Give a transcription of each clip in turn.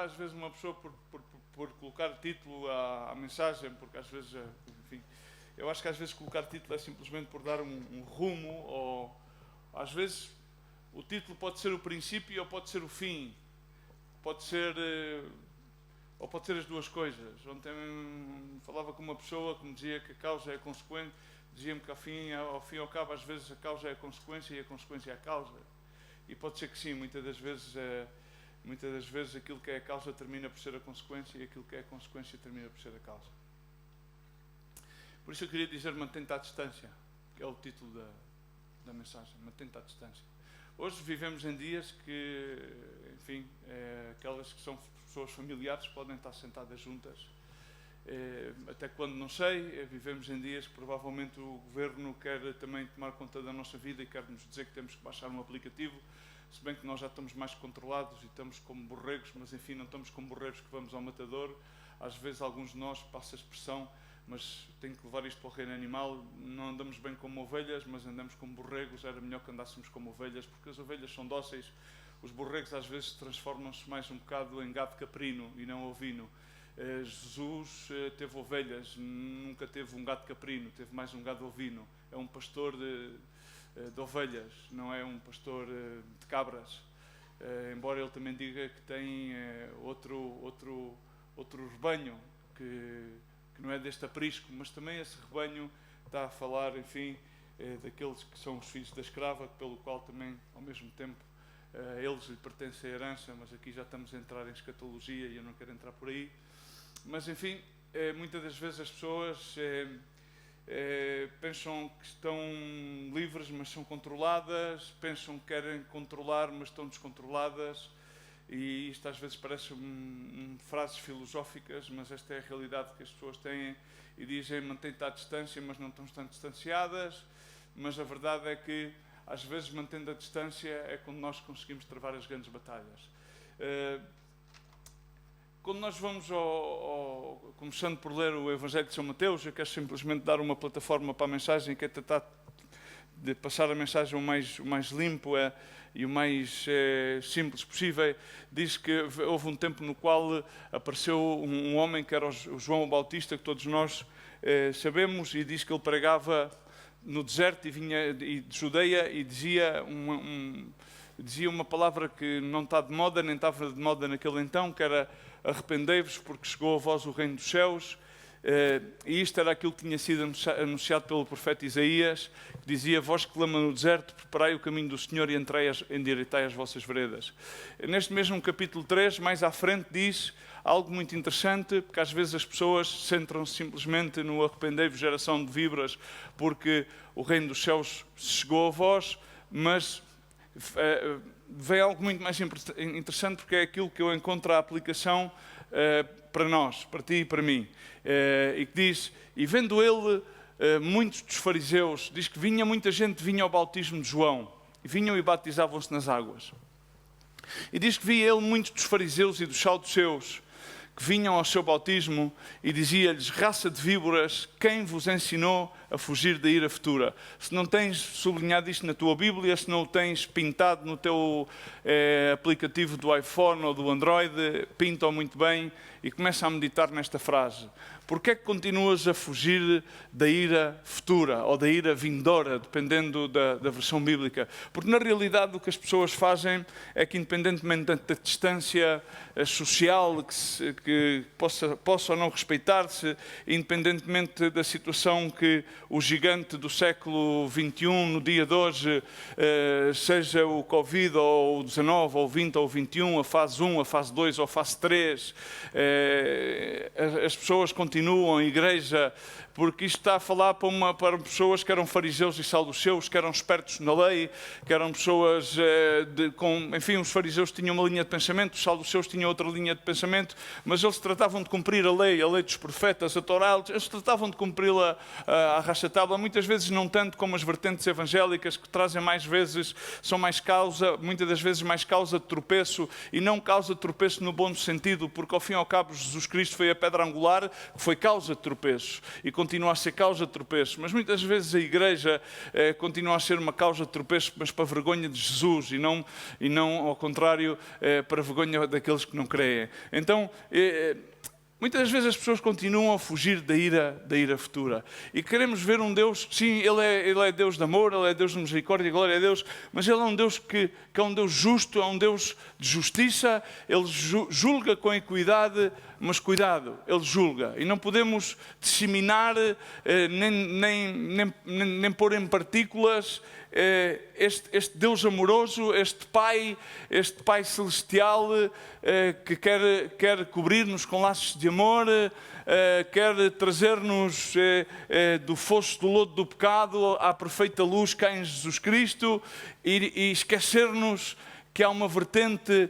às vezes uma pessoa por colocar título à mensagem, porque às vezes, enfim, eu acho que às vezes colocar título é simplesmente por dar um rumo, ou às vezes o título pode ser o princípio ou pode ser o fim, pode ser, ou pode ser as duas coisas. Ontem falava com uma pessoa que me dizia que a causa é a consequência, dizia-me que ao fim e ao cabo às vezes a causa é a consequência e a consequência é a causa. E pode ser que sim, muitas das vezes aquilo que é a causa termina por ser a consequência e aquilo que é a consequência termina por ser a causa. Por isso eu queria dizer: mantém-te à distância, que é o título da mensagem, mantém-te à distância. Hoje vivemos em dias que, enfim, aquelas que são pessoas familiares podem estar sentadas juntas, até quando não sei. Vivemos em dias que provavelmente o Governo quer também tomar conta da nossa vida e quer nos dizer que temos que baixar um aplicativo, se bem que nós já estamos mais controlados e estamos como borregos, mas enfim, não estamos como borregos que vamos ao matadouro. Às vezes alguns de nós, passa a expressão, mas tenho que levar isto para o reino animal, não andamos bem como ovelhas, mas andamos como borregos. Era melhor que andássemos como ovelhas, porque as ovelhas são dóceis. Os borregos às vezes transformam-se mais um bocado em gado caprino e não ovino. Jesus teve ovelhas, nunca teve um gado caprino, teve mais um gado ovino. É um pastor de ovelhas, não é um pastor de cabras. Embora ele também diga que tem outro rebanho que não é deste aprisco, mas também esse rebanho está a falar, enfim, daqueles que são os filhos da escrava, pelo qual também, ao mesmo tempo, a eles lhe pertence a herança, mas aqui já estamos a entrar em escatologia e eu não quero entrar por aí. Mas, enfim, muitas das vezes as pessoas pensam que estão livres, mas são controladas, pensam que querem controlar, mas estão descontroladas. E isto às vezes parece frases filosóficas, mas esta é a realidade que as pessoas têm e dizem: mantém-te à distância, mas não estão tão distanciadas. Mas a verdade é que às vezes, mantendo a distância, é quando nós conseguimos travar as grandes batalhas. Quando nós vamos começando por ler o Evangelho de São Mateus, eu quero simplesmente dar uma plataforma para a mensagem, que é tentar de passar a mensagem o mais limpo e o mais simples possível. Diz que houve um tempo no qual apareceu um homem que era o João o Bautista, que todos nós sabemos, e diz que ele pregava no deserto e vinha de Judeia e dizia uma palavra que não está de moda, nem estava de moda naquele então, que era: arrependei-vos, porque chegou a vós o reino dos céus. E isto era aquilo que tinha sido anunciado pelo profeta Isaías, que dizia: vós que clama no deserto, preparai o caminho do Senhor e endireitai as vossas veredas. Neste mesmo capítulo 3, mais à frente, diz algo muito interessante, porque às vezes as pessoas centram-se simplesmente no arrependei-vos, geração de víboras, porque o reino dos céus chegou a vós, mas vem algo muito mais interessante, porque é aquilo que eu encontro a aplicação para nós, para ti e para mim, e que diz: e vendo ele muitos dos fariseus, diz que muita gente vinha ao bautismo de João, e vinham e batizavam-se nas águas. E diz que via ele muitos dos fariseus e dos saduceus que vinham ao seu bautismo e dizia-lhes: raça de víboras, quem vos ensinou a fugir da ira futura? Se não tens sublinhado isto na tua Bíblia, se não o tens pintado no teu aplicativo do iPhone ou do Android, pinta-o muito bem e começa a meditar nesta frase. Porquê é que continuas a fugir da ira futura ou da ira vindoura, dependendo da versão bíblica? Porque na realidade o que as pessoas fazem é que, independentemente da distância social que possa ou não respeitar-se, independentemente da situação que o gigante do século XXI, no dia de hoje, seja o Covid ou o 19 ou o 20 ou o 21, a fase 1, a fase 2 ou a fase 3, as pessoas continuam, a igreja, porque isto está a falar para pessoas que eram fariseus e saduceus, que eram espertos na lei, que eram pessoas enfim, os fariseus tinham uma linha de pensamento, os saduceus tinham outra linha de pensamento, mas eles tratavam de cumprir a lei dos profetas, a Torá, eles tratavam de cumpri-la à racha-tabla, muitas vezes não tanto como as vertentes evangélicas, que trazem mais vezes, são mais muitas das vezes mais causa de tropeço, e não causa de tropeço no bom sentido, porque ao fim e ao cabo cabo, Jesus Cristo foi a pedra angular, que foi causa de tropeços e continua a ser causa de tropeços. Mas muitas vezes a igreja continua a ser uma causa de tropeços, mas para a vergonha de Jesus e não ao contrário, para a vergonha daqueles que não creem. Então, muitas vezes as pessoas continuam a fugir da ira futura. E queremos ver um Deus, sim, Ele é Deus de amor, Ele é Deus de misericórdia, glória a Deus, mas Ele é um Deus que é um Deus justo, é um Deus de justiça, Ele julga com equidade, mas cuidado, Ele julga. E não podemos disseminar, nem pôr em partículas este Deus amoroso, este Pai celestial que quer cobrir-nos com laços de amor, quer trazer-nos do fosso do lodo do pecado à perfeita luz cá em Jesus Cristo e esquecer-nos que há uma vertente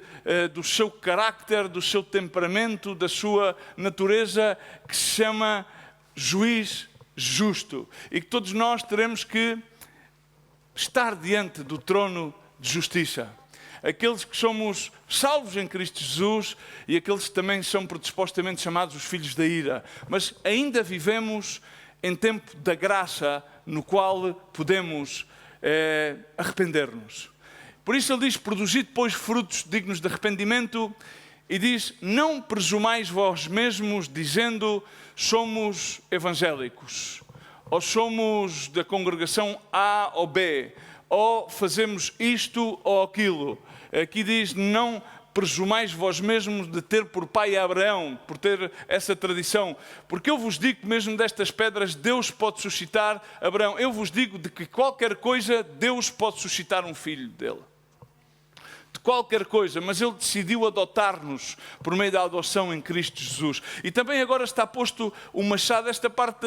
do seu carácter, do seu temperamento, da sua natureza que se chama juiz justo e que todos nós teremos que estar diante do trono de justiça. Aqueles que somos salvos em Cristo Jesus e aqueles que também são predispostamente chamados os filhos da ira. Mas ainda vivemos em tempo da graça no qual podemos arrepender-nos. Por isso ele diz, produzi depois frutos dignos de arrependimento e diz, não presumais vós mesmos dizendo somos evangélicos. Ou somos da congregação A ou B, ou fazemos isto ou aquilo. Aqui diz, não presumais vós mesmos de ter por pai Abraão, por ter essa tradição. Porque eu vos digo mesmo destas pedras, Deus pode suscitar Abraão. Eu vos digo de que qualquer coisa, Deus pode suscitar um filho dele. De qualquer coisa, mas Ele decidiu adotar-nos por meio da adoção em Cristo Jesus. E também agora está posto o machado. Esta parte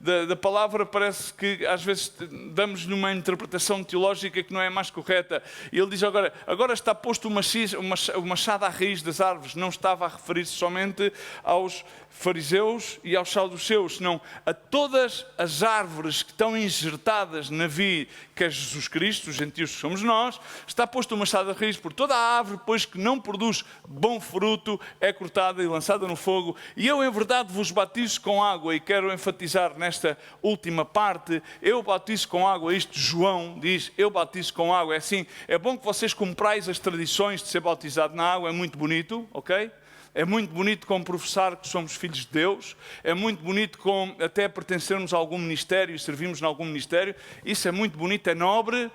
da palavra parece que às vezes damos numa interpretação teológica que não é mais correta. E ele diz agora está posto o machado à raiz das árvores. Não estava a referir-se somente aos fariseus e aos saduceus, senão a todas as árvores que estão injertadas na vid, que é Jesus Cristo, os gentios que somos nós, está posto o machado à raiz por toda a árvore, pois que não produz bom fruto, é cortada e lançada no fogo. E eu em verdade vos batizo com água, e quero enfatizar nesta última parte, eu batizo com água, isto João diz, eu batizo com água, é assim, é bom que vocês comprais as tradições de ser batizado na água, é muito bonito, ok? É muito bonito como professar que somos filhos de Deus. É muito bonito como até pertencermos a algum ministério e servirmos em algum ministério. Isso é muito bonito, é nobre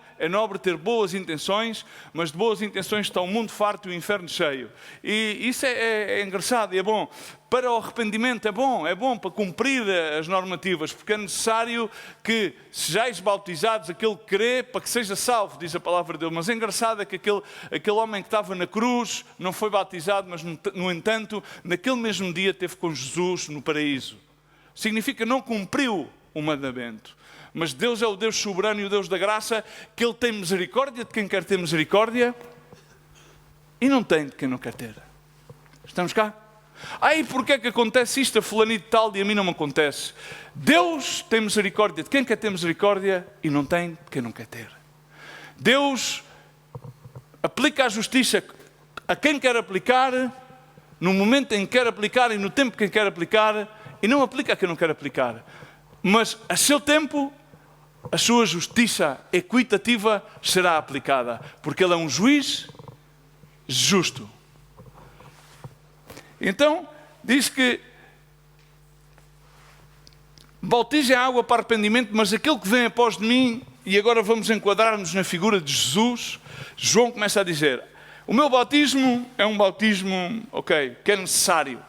ter boas intenções, mas de boas intenções está o mundo farto e o inferno cheio. E isso é engraçado e é bom. Para o arrependimento é bom para cumprir as normativas, porque é necessário que sejais bautizados, aquele que crê, para que seja salvo, diz a palavra de Deus. Mas é engraçado é que aquele homem que estava na cruz não foi batizado, mas no entanto, naquele mesmo dia esteve com Jesus no paraíso. Significa não cumpriu o mandamento. Mas Deus é o Deus soberano e o Deus da graça, que Ele tem misericórdia de quem quer ter misericórdia e não tem de quem não quer ter. Estamos cá? Aí porque é que acontece isto a fulanito tal e a mim não me acontece? Deus tem misericórdia de quem quer ter misericórdia e não tem de quem não quer ter. Deus aplica a justiça a quem quer aplicar, no momento em que quer aplicar e no tempo que quer aplicar, e não aplica a quem não quer aplicar. Mas a seu tempo, a sua justiça equitativa será aplicada, porque Ele é um juiz justo. Então, diz que bautizem a água para arrependimento, mas aquele que vem após de mim, e agora vamos enquadrar-nos na figura de Jesus, João começa a dizer, o meu batismo é um batismo, que é necessário.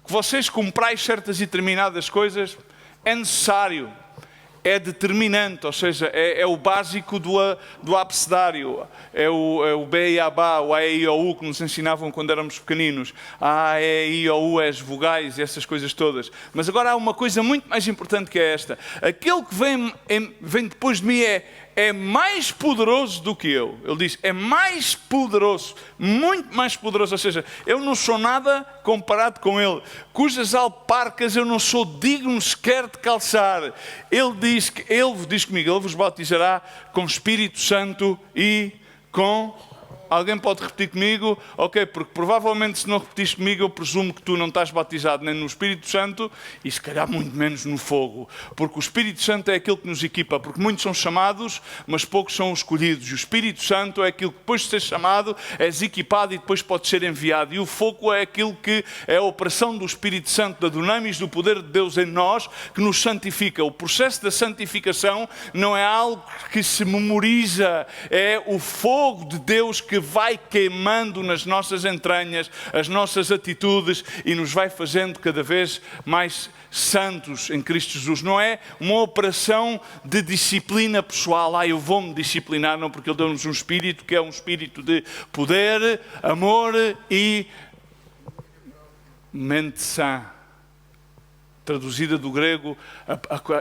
Que vocês comprais certas e determinadas coisas, é necessário. É determinante, ou seja, é o básico do abecedário. É o B e A, B, o A, E, I, O, U, que nos ensinavam quando éramos pequeninos. A, E, I, O, U, as vogais e essas coisas todas. Mas agora há uma coisa muito mais importante que é esta. Aquele que vem depois de mim é mais poderoso do que eu. Ele diz, é mais poderoso, muito mais poderoso. Ou seja, eu não sou nada comparado com Ele, cujas alparcas eu não sou digno sequer de calçar. Ele diz comigo, Ele vos bautizará com Espírito Santo e com Alguém pode repetir comigo? Ok, porque provavelmente se não repetiste comigo, eu presumo que tu não estás batizado nem no Espírito Santo e se calhar muito menos no fogo. Porque o Espírito Santo é aquilo que nos equipa, porque muitos são chamados, mas poucos são escolhidos. E o Espírito Santo é aquilo que depois de ser chamado, és equipado e depois pode ser enviado. E o fogo é aquilo que é a operação do Espírito Santo, da dunamis, do poder de Deus em nós, que nos santifica. O processo da santificação não é algo que se memoriza, é o fogo de Deus que vai queimando nas nossas entranhas as nossas atitudes e nos vai fazendo cada vez mais santos em Cristo Jesus. Não é uma operação de disciplina pessoal. Eu vou-me disciplinar, não, porque Ele deu-nos um espírito que é um espírito de poder, amor e mente sã. Traduzida do grego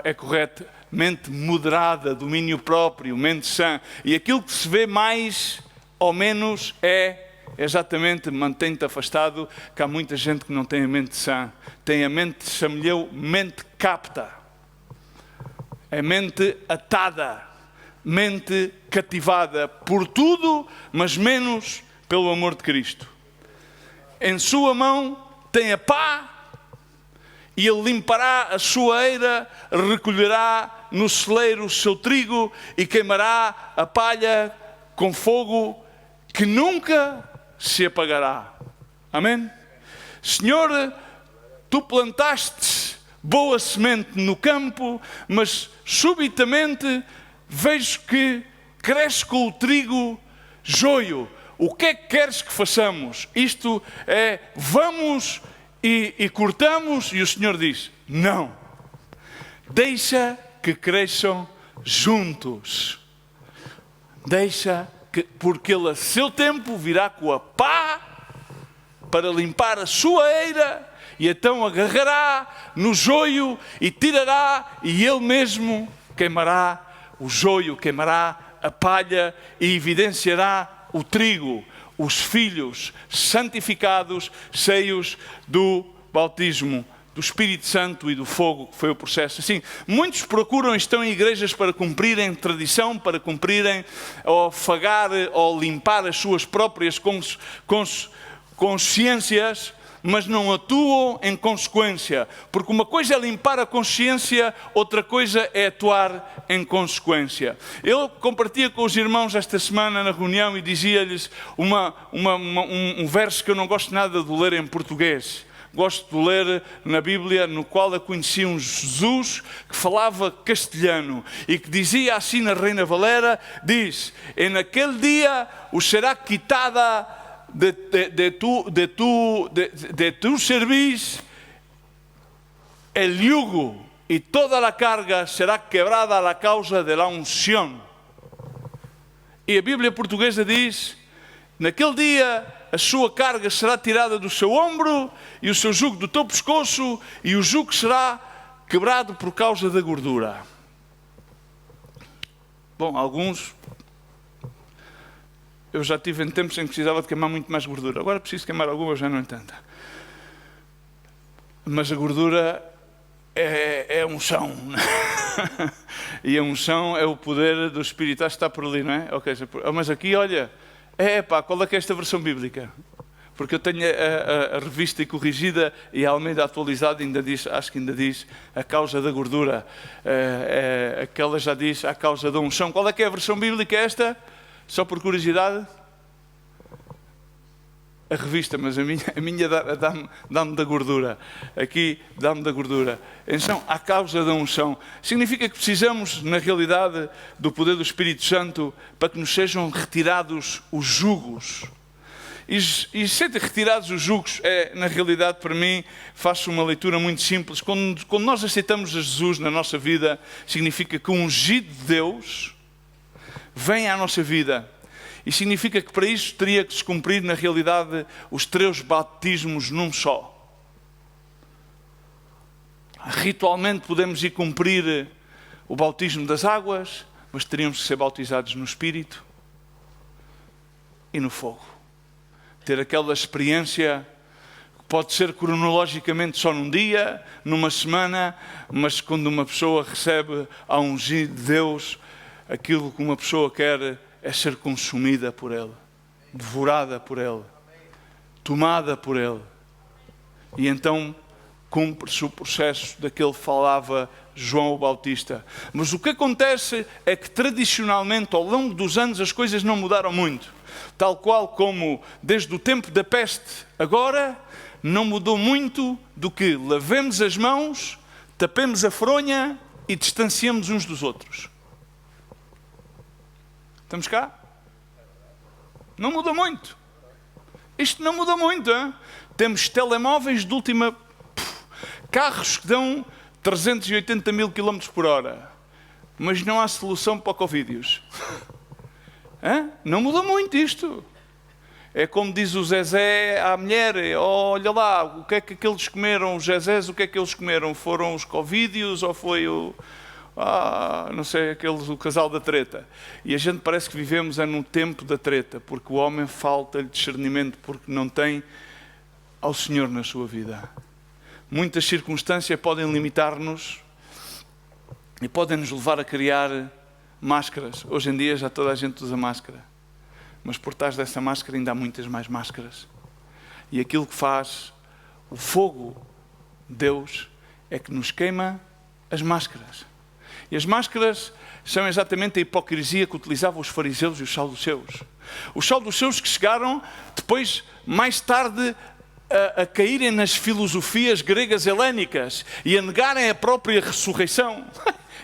é correta, mente moderada, domínio próprio, mente sã. E aquilo que se vê mais ou menos é exatamente, mantém-te afastado, que há muita gente que não tem a mente sã. Tem a mente, chamo-lhe eu, mente capta. É mente atada, mente cativada por tudo, mas menos pelo amor de Cristo. Em sua mão tem a pá, e Ele limpará a sua eira, recolherá no celeiro o seu trigo e queimará a palha com fogo que nunca se apagará. Amém? Senhor, Tu plantaste boa semente no campo, mas subitamente vejo que cresce com o trigo joio. O que é que queres que façamos? Isto é, vamos e cortamos, e o Senhor diz, não. Deixa que cresçam juntos. Deixa que, porque Ele a seu tempo virá com a pá para limpar a sua eira, e então agarrará no joio e tirará, e Ele mesmo queimará o joio, queimará a palha e evidenciará o trigo, os filhos santificados, cheios do bautismo do Espírito Santo e do fogo, que foi o processo. Assim, muitos procuram, estão em igrejas para cumprirem tradição, para cumprirem, ou afagar, ou limpar as suas próprias consciências, mas não atuam em consequência. Porque uma coisa é limpar a consciência, outra coisa é atuar em consequência. Eu compartilhei com os irmãos esta semana na reunião e dizia-lhes um verso que eu não gosto nada de ler em português. Gosto de ler na Bíblia, no qual eu conheci um Jesus que falava castelhano e que dizia assim na Reina Valera, diz, e naquele dia os será quitada de tu servis el yugo y toda la carga será quebrada a causa de la unción. E a Bíblia portuguesa diz, naquele dia a sua carga será tirada do seu ombro e o seu jugo do teu pescoço e o jugo será quebrado por causa da gordura. Bom, alguns... Eu já tive em tempos em que precisava de queimar muito mais gordura. Agora preciso queimar alguma, já não entendo. Mas a gordura é unção. E a unção é o poder do Espírito. Acho que está por ali, não é? Okay, mas aqui, olha, qual é que é esta versão bíblica? Porque eu tenho a revista e corrigida e a Almeida atualizada ainda diz, acho que ainda diz a causa da gordura. Aquela já diz a causa da unção. Qual é que é a versão bíblica esta? Só por curiosidade, a revista, mas a minha dá-me da gordura. Aqui dá-me da gordura. Então, a causa da unção. Significa que precisamos, na realidade, do poder do Espírito Santo para que nos sejam retirados os jugos. E sendo retirados os jugos, na realidade, para mim, faço uma leitura muito simples. Quando nós aceitamos a Jesus na nossa vida, significa que o ungido de Deus vem à nossa vida. E significa que para isso teria que se cumprir, na realidade, os 3 batismos num só. Ritualmente podemos ir cumprir o bautismo das águas, mas teríamos que ser bautizados no Espírito e no fogo. Ter aquela experiência que pode ser cronologicamente só num dia, numa semana, mas quando uma pessoa recebe a ungido de Deus, aquilo que uma pessoa quer é ser consumida por Ele. devorada por Ele, tomada por Ele. E então cumpre-se o processo daquele que falava João o Bautista. Mas o que acontece é que tradicionalmente, ao longo dos anos, as coisas não mudaram muito. Tal qual como desde o tempo da peste agora, não mudou muito do que lavemos as mãos, tapemos a fronha e distanciemos uns dos outros. Estamos cá? Não muda muito. Isto não muda muito, hein? Temos telemóveis de última... carros que dão 380 mil km por hora. Mas não há solução para Covídeos. Não muda muito isto. É como diz o Zezé à mulher: olha lá, o que é que aqueles comeram, os Zezés, o que é que eles comeram? Foram os Covídeos ou foi não sei, o casal da treta? E a gente parece que vivemos num tempo da treta, porque o homem falta-lhe discernimento, porque não tem ao Senhor na sua vida. Muitas circunstâncias podem limitar-nos e podem nos levar a criar máscaras. Hoje em dia já toda a gente usa máscara. Mas por trás dessa máscara ainda há muitas mais máscaras. E aquilo que faz o fogo de Deus é que nos queima as máscaras. E as máscaras são exatamente a hipocrisia que utilizavam os fariseus e os saduceus. Os saduceus que chegaram depois, mais tarde, a caírem nas filosofias gregas helénicas e a negarem a própria ressurreição.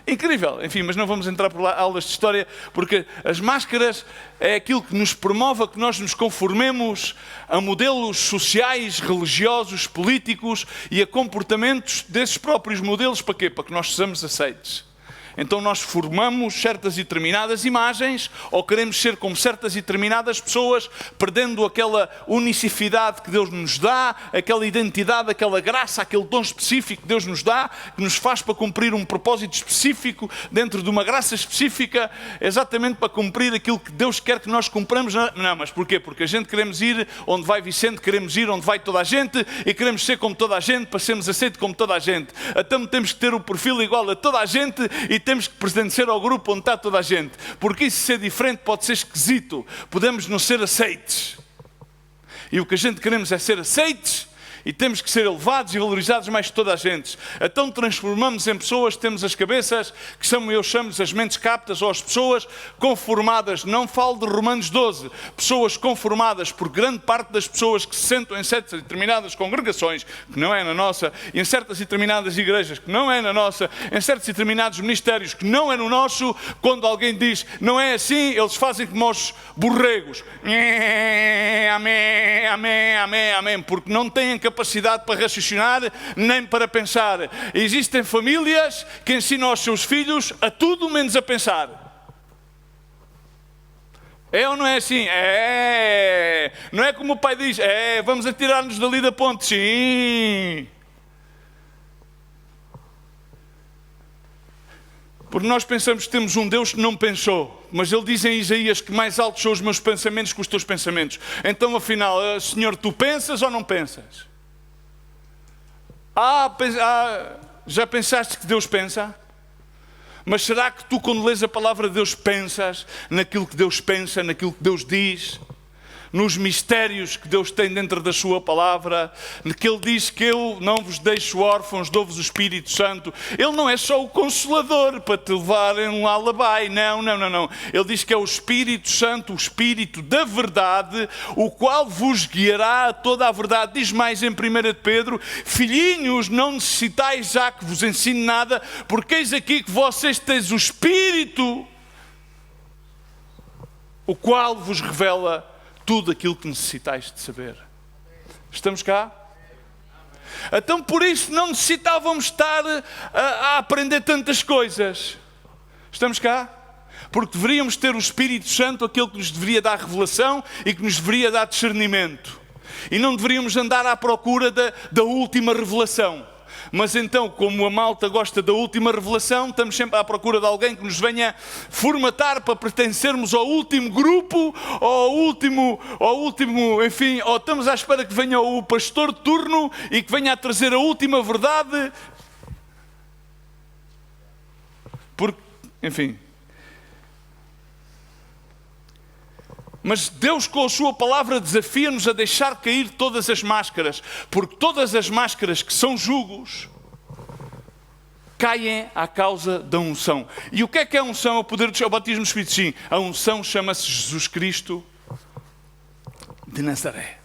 Incrível, enfim, mas não vamos entrar por lá aulas de história, porque as máscaras é aquilo que nos promove a que nós nos conformemos a modelos sociais, religiosos, políticos e a comportamentos desses próprios modelos. Para quê? Para que nós sejamos aceites. Então nós formamos certas e determinadas imagens, ou queremos ser como certas e determinadas pessoas, perdendo aquela unicidade que Deus nos dá, aquela identidade, aquela graça, aquele dom específico que Deus nos dá, que nos faz para cumprir um propósito específico, dentro de uma graça específica, exatamente para cumprir aquilo que Deus quer que nós cumpramos. Não, mas porquê? Porque a gente queremos ir onde vai Vicente, queremos ir onde vai toda a gente, e queremos ser como toda a gente, para sermos aceitos como toda a gente. Então temos que ter o perfil igual a toda a gente, e temos que pertencer ao grupo onde está toda a gente, porque isso ser diferente pode ser esquisito, podemos não ser aceites, e o que a gente queremos é ser aceites, e temos que ser elevados e valorizados mais que toda a gente. Então transformamos em pessoas, temos as cabeças, que eu chamo as mentes captas, ou as pessoas conformadas. Não falo de Romanos 12, pessoas conformadas, por grande parte das pessoas que se sentam em certas e determinadas congregações, que não é na nossa, e em certas e determinadas igrejas, que não é na nossa, em certos e determinados ministérios, que não é no nosso. Quando alguém diz não é assim, eles fazem como os borregos: amém, amém, amém, amém, porque não têm capacidade para raciocinar, nem para pensar. Existem famílias que ensinam aos seus filhos a tudo menos a pensar. É ou não é assim? É. Não é como o pai diz: vamos atirar-nos dali da ponte. Sim. Porque nós pensamos que temos um Deus que não pensou. Mas ele diz em Isaías que mais altos são os meus pensamentos que os teus pensamentos. Então, afinal, Senhor, tu pensas ou não pensas? Já pensaste que Deus pensa? Mas será que tu, quando lês a palavra de Deus, pensas naquilo que Deus pensa, naquilo que Deus diz? Nos mistérios que Deus tem dentro da sua palavra, que Ele diz que eu não vos deixo órfãos, dou-vos o Espírito Santo. Ele não é só o Consolador para te levar em um lullaby, não. Ele diz que é o Espírito Santo, o Espírito da verdade, o qual vos guiará a toda a verdade. Diz mais em 1 Pedro: filhinhos, não necessitais já que vos ensine nada, porque eis aqui que vocês têm o Espírito, o qual vos revela tudo aquilo que necessitais de saber. Estamos cá? Então por isso não necessitávamos estar a aprender tantas coisas. Estamos cá? Porque deveríamos ter o Espírito Santo, aquele que nos deveria dar revelação e que nos deveria dar discernimento. E não deveríamos andar à procura da última revelação. Mas então, como a malta gosta da última revelação, estamos sempre à procura de alguém que nos venha formatar para pertencermos ao último grupo, ou ao último, enfim, ou estamos à espera que venha o pastor de turno e que venha a trazer a última verdade. Porque, enfim, Mas Deus, com a sua palavra, desafia-nos a deixar cair todas as máscaras, porque todas as máscaras que são jugos caem à causa da unção. E o que é a unção? É o poder do batismo do Espírito. Sim, a unção chama-se Jesus Cristo de Nazaré.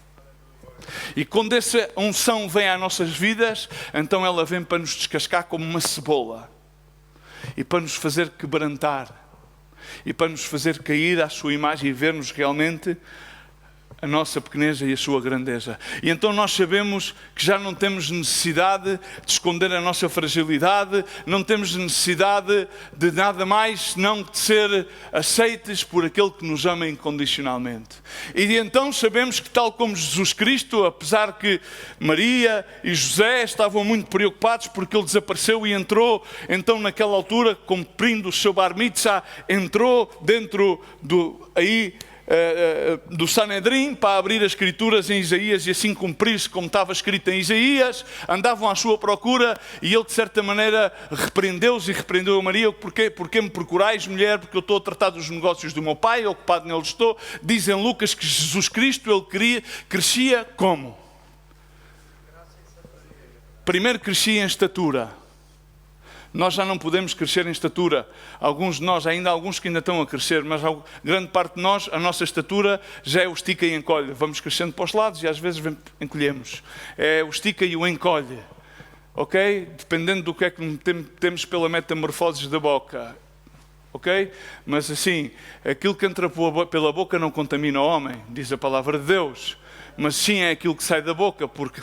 E quando essa unção vem às nossas vidas, então ela vem para nos descascar como uma cebola e para nos fazer quebrantar e para nos fazer cair à sua imagem e vermos realmente a nossa pequenez e a sua grandeza. E então nós sabemos que já não temos necessidade de esconder a nossa fragilidade, não temos necessidade de nada mais senão de ser aceites por aquele que nos ama incondicionalmente. E então sabemos que, tal como Jesus Cristo, apesar que Maria e José estavam muito preocupados porque ele desapareceu e entrou, então naquela altura, cumprindo o seu bar mitzvah, entrou dentro do Sanedrim para abrir as escrituras em Isaías e assim cumprir-se como estava escrito em Isaías. Andavam à sua procura e ele de certa maneira repreendeu-os e repreendeu a Maria. Porquê me procurais, mulher? Porque eu estou a tratar dos negócios do meu pai, ocupado neles estou. Diz em Lucas que Jesus Cristo, ele crescia como? Primeiro crescia em estatura. Nós já não podemos crescer em estatura. Alguns de nós, ainda há alguns que ainda estão a crescer, mas grande parte de nós, a nossa estatura já é o estica e encolhe. Vamos crescendo para os lados e às vezes encolhemos. É o estica e o encolhe. Ok? Dependendo do que é que temos pela metamorfose da boca. Ok? Mas assim, aquilo que entra pela boca não contamina o homem, diz a palavra de Deus. Mas sim é aquilo que sai da boca, porque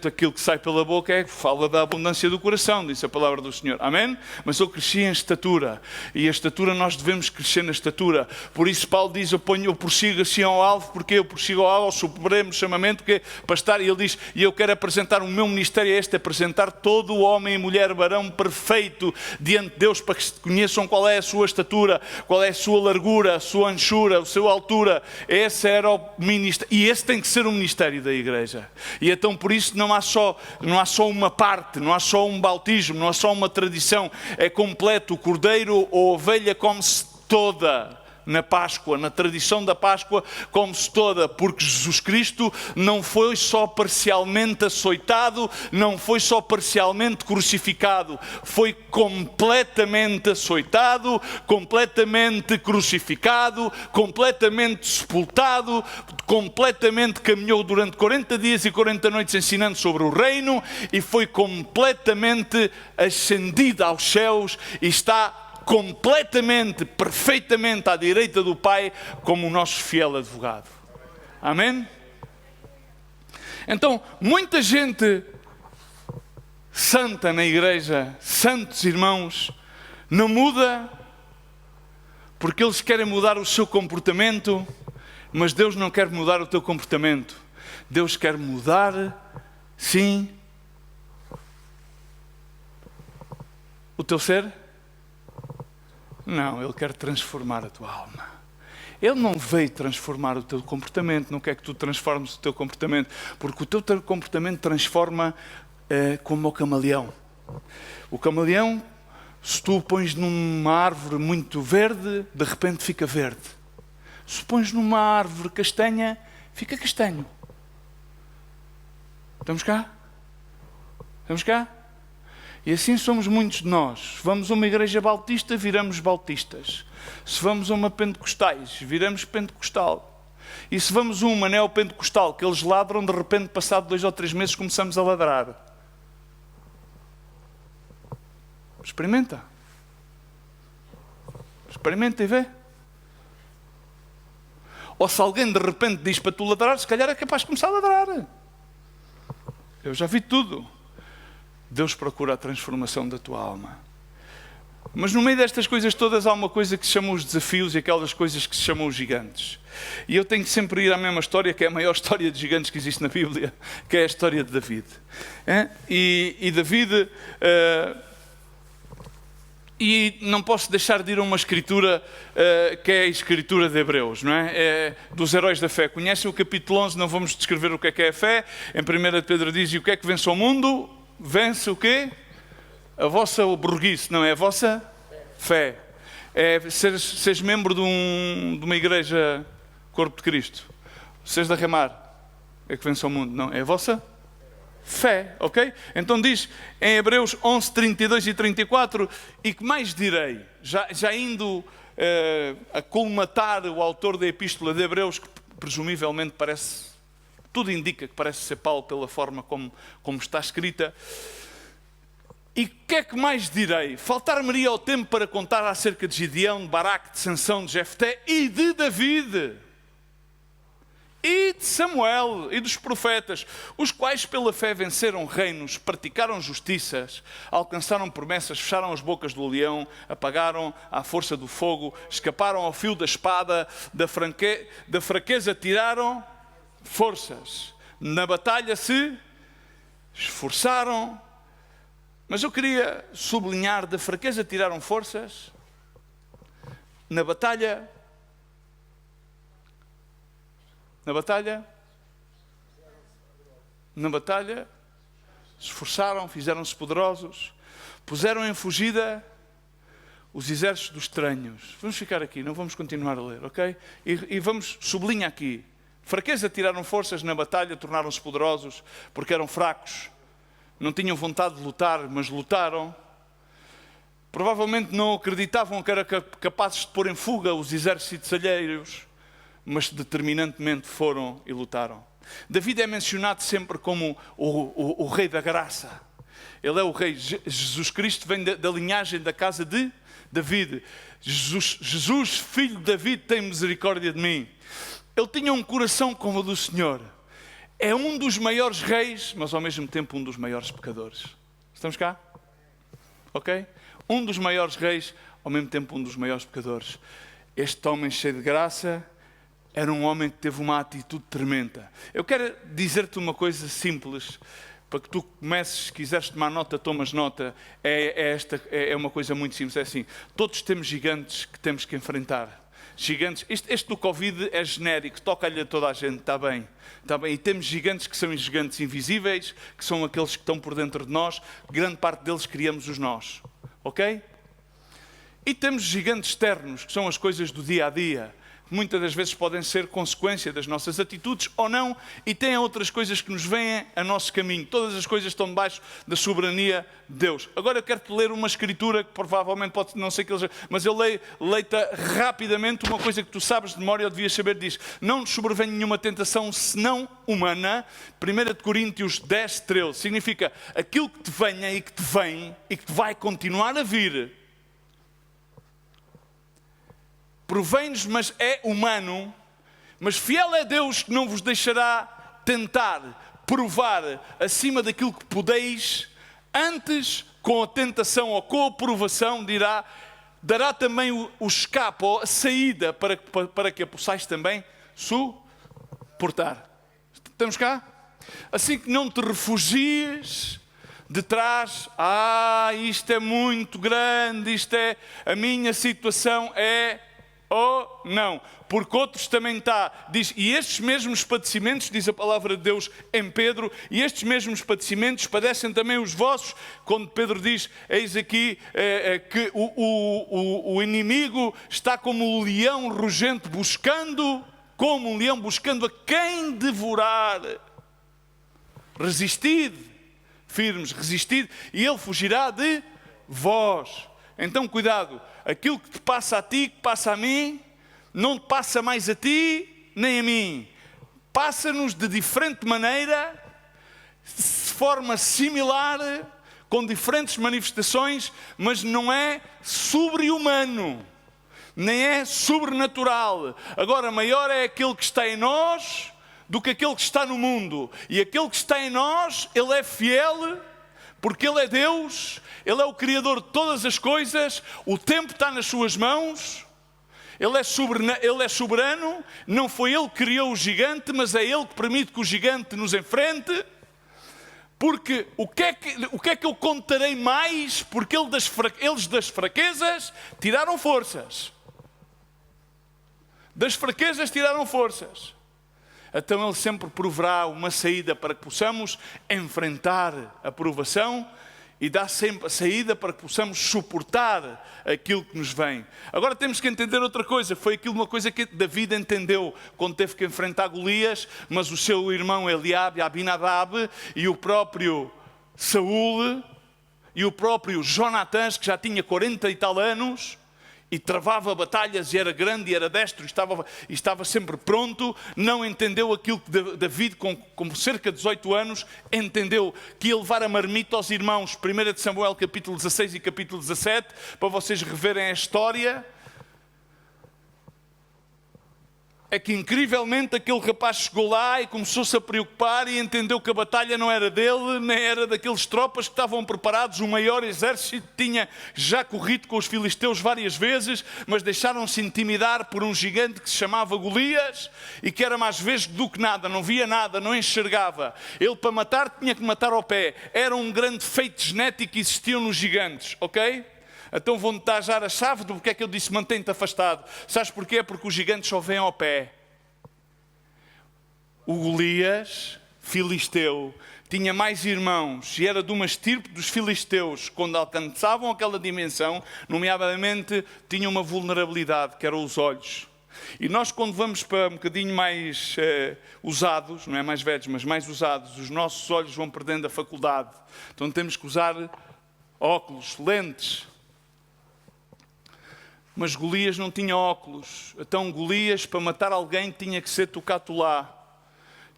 aquilo que sai pela boca fala da abundância do coração, diz a palavra do Senhor. Amém? Mas eu cresci em estatura, e a estatura nós devemos crescer na estatura. Por isso Paulo diz, eu prossigo assim ao alvo, porque eu prossigo ao alvo, ao supremo chamamento, que é para estar, e ele diz, e eu quero apresentar o meu ministério é este, apresentar todo o homem e mulher, varão perfeito, diante de Deus, para que conheçam qual é a sua estatura, qual é a sua largura, a sua anchura, a sua altura. Esse era o ministério, e esse tem que ser o ministério da igreja. E então por isso não há só uma parte, não há só um bautismo, não há só uma tradição, é completo. O cordeiro ou a ovelha come-se toda na Páscoa, na tradição da Páscoa, come-se toda, porque Jesus Cristo não foi só parcialmente açoitado, não foi só parcialmente crucificado, foi completamente açoitado, completamente crucificado, completamente sepultado, completamente caminhou durante 40 dias e 40 noites ensinando sobre o reino e foi completamente ascendido aos céus e está completamente, perfeitamente à direita do Pai como o nosso fiel advogado. Amém? Então, muita gente santa na igreja, santos irmãos, não muda porque eles querem mudar o seu comportamento, mas Deus não quer mudar o teu comportamento. Deus quer mudar, sim, o teu ser. Não, Ele quer transformar a tua alma. Ele não veio transformar o teu comportamento, não quer que tu transformes o teu comportamento, porque o teu comportamento transforma como o camaleão. O camaleão, se tu o pões numa árvore muito verde, de repente fica verde. Se pões numa árvore castanha, fica castanho. Estamos cá? Estamos cá? E assim somos muitos de nós. Se vamos a uma igreja bautista, viramos bautistas. Se vamos a uma pentecostais, viramos pentecostal. E se vamos a uma neopentecostal, que eles ladram, de repente, passado 2 ou 3 meses, começamos a ladrar. Experimenta. Experimenta e vê. Ou se alguém de repente diz para tu ladrar, se calhar é capaz de começar a ladrar. Eu já vi tudo. Deus procura a transformação da tua alma. Mas no meio destas coisas todas há uma coisa que se chama os desafios e aquelas coisas que se chamam os gigantes. E eu tenho que sempre ir à mesma história, que é a maior história de gigantes que existe na Bíblia, que é a história de David. E David... E não posso deixar de ir a uma escritura que é a escritura de Hebreus, não é? É dos heróis da fé. Conhecem o capítulo 11, não vamos descrever o que é a fé. Em 1 Pedro diz, e o que é que vence ao mundo? Vence o quê? A vossa burrice, não é? A vossa fé. É seres membro de uma igreja corpo de Cristo. Vocês da Remar é que vence ao mundo, não, é a vossa fé, ok? Então diz em Hebreus 11, 32 e 34, e que mais direi, já indo a colmatar o autor da Epístola de Hebreus, que presumivelmente parece, tudo indica que parece ser Paulo pela forma como está escrita. E o que é que mais direi? Faltar-me-ia o tempo para contar acerca de Gideão, de Baraque, de Sansão, de Jefté e de David, e de Samuel e dos profetas, os quais pela fé venceram reinos, praticaram justiças, alcançaram promessas, fecharam as bocas do leão, apagaram à força do fogo, escaparam ao fio da espada, da fraqueza tiraram forças, na batalha se esforçaram. Mas eu queria sublinhar, da fraqueza tiraram forças, na batalha se esforçaram, fizeram-se poderosos, puseram em fugida os exércitos dos estranhos. Vamos ficar aqui, não vamos continuar a ler, ok? E vamos, sublinha aqui, fraqueza tiraram forças, na batalha tornaram-se poderosos, porque eram fracos, não tinham vontade de lutar, mas lutaram. Provavelmente não acreditavam que eram capazes de pôr em fuga os exércitos alheios, mas determinantemente foram e lutaram. David é mencionado sempre como o rei da graça. Ele é o rei. Jesus Cristo vem da linhagem da casa de David. Jesus, filho de David, tem misericórdia de mim. Ele tinha um coração como o do Senhor. É um dos maiores reis, mas ao mesmo tempo um dos maiores pecadores. Estamos cá? Ok? Um dos maiores reis, ao mesmo tempo um dos maiores pecadores. Este homem cheio de graça era um homem que teve uma atitude tremenda. Eu quero dizer-te uma coisa simples, para que tu comeces, se quiseres tomar nota, tomas nota. É uma coisa muito simples, é assim: todos temos gigantes que temos que enfrentar. Gigantes, este do Covid é genérico, toca-lhe a toda a gente, está bem. E temos gigantes que são gigantes invisíveis, que são aqueles que estão por dentro de nós, grande parte deles criamos os nós, ok? E temos gigantes externos, que são as coisas do dia a dia, que muitas das vezes podem ser consequência das nossas atitudes ou não, e têm outras coisas que nos vêm a nosso caminho. Todas as coisas estão debaixo da soberania de Deus. Agora eu quero-te ler uma escritura que provavelmente pode não ser que eles... Mas eu leio-te rapidamente uma coisa que tu sabes de memória ou devias saber. Diz: não nos sobrevém nenhuma tentação senão humana. 1 Coríntios 10, 13. Significa aquilo que te venha e que te vem e que te vai continuar a vir. Provém-nos, mas é humano, mas fiel é Deus, que não vos deixará tentar, provar acima daquilo que podeis, antes com a tentação ou com a provação dará também o escape ou a saída para que a possais também suportar. Estamos cá? Assim que não te refugies de trás, isto é muito grande, a minha situação é... ou não, porque outros também diz, e estes mesmos padecimentos, diz a palavra de Deus em Pedro, e estes mesmos padecimentos padecem também os vossos, quando Pedro diz, eis aqui que o inimigo está como um leão rugente como um leão buscando a quem devorar. Resistid, firmes, resistid, e ele fugirá de vós. Então cuidado, aquilo que te passa a ti, que passa a mim, não te passa mais a ti, nem a mim. Passa-nos de diferente maneira, de forma similar, com diferentes manifestações, mas não é sobre-humano, nem é sobrenatural. Agora, maior é aquele que está em nós do que aquele que está no mundo. E aquele que está em nós, ele é fiel, porque Ele é Deus, Ele é o Criador de todas as coisas, o tempo está nas suas mãos, Ele é soberano, não foi Ele que criou o gigante, mas é Ele que permite que o gigante nos enfrente, porque o que é que eu contarei mais? Porque eles das fraquezas tiraram forças. Das fraquezas tiraram forças. Então Ele sempre proverá uma saída para que possamos enfrentar a provação e dá sempre a saída para que possamos suportar aquilo que nos vem. Agora temos que entender outra coisa. Foi uma coisa que David entendeu quando teve que enfrentar Golias, mas o seu irmão Eliabe, Abinadab, e o próprio Saúl, e o próprio Jonatã, que já tinha 40 e tal anos, e travava batalhas, e era grande, e era destro, e estava sempre pronto, não entendeu aquilo que David, com cerca de 18 anos, entendeu que ia levar a marmita aos irmãos. 1 de Samuel, capítulo 16 e capítulo 17, para vocês reverem a história. É que incrivelmente aquele rapaz chegou lá e começou-se a preocupar e entendeu que a batalha não era dele, nem era daqueles tropas que estavam preparados. O maior exército tinha já corrido com os filisteus várias vezes, mas deixaram-se intimidar por um gigante que se chamava Golias e que era mais vesgo do que nada, não via nada, não enxergava. Ele, para matar, tinha que matar ao pé. Era um grande feito genético que existia nos gigantes, ok? Então vou-te dar já a chave do porque é que eu disse mantém-te afastado. Sabes porquê? Porque os gigantes só vêm ao pé. O Golias, filisteu, tinha mais irmãos e era de uma estirpe dos filisteus. Quando alcançavam aquela dimensão, nomeadamente, tinham uma vulnerabilidade, que eram os olhos. E nós, quando vamos para um bocadinho mais usados, não é mais velhos, mas mais usados, os nossos olhos vão perdendo a faculdade. Então temos que usar óculos, lentes. Mas Golias não tinha óculos. Então Golias, para matar alguém, tinha que ser tocado lá.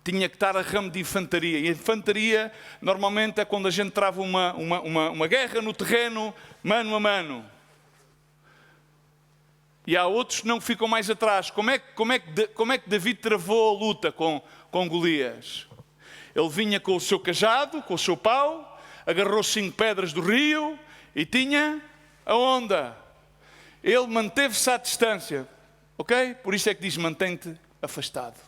Tinha que estar a ramo de infantaria. E a infantaria, normalmente, é quando a gente trava uma guerra no terreno, mano a mano. E há outros que não ficam mais atrás. Como é que David travou a luta com Golias? Ele vinha com o seu cajado, com o seu pau, agarrou 5 pedras do rio e tinha a onda. Ele manteve-se à distância, ok? Por isso é que diz, mantém-te afastado.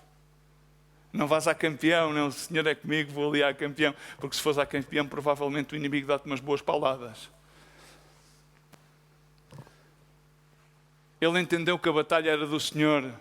Não vás a campeão, não, o Senhor é comigo, vou ali a campeão. Porque se fores a campeão, provavelmente o inimigo dá-te umas boas pauladas. Ele entendeu que a batalha era do Senhor.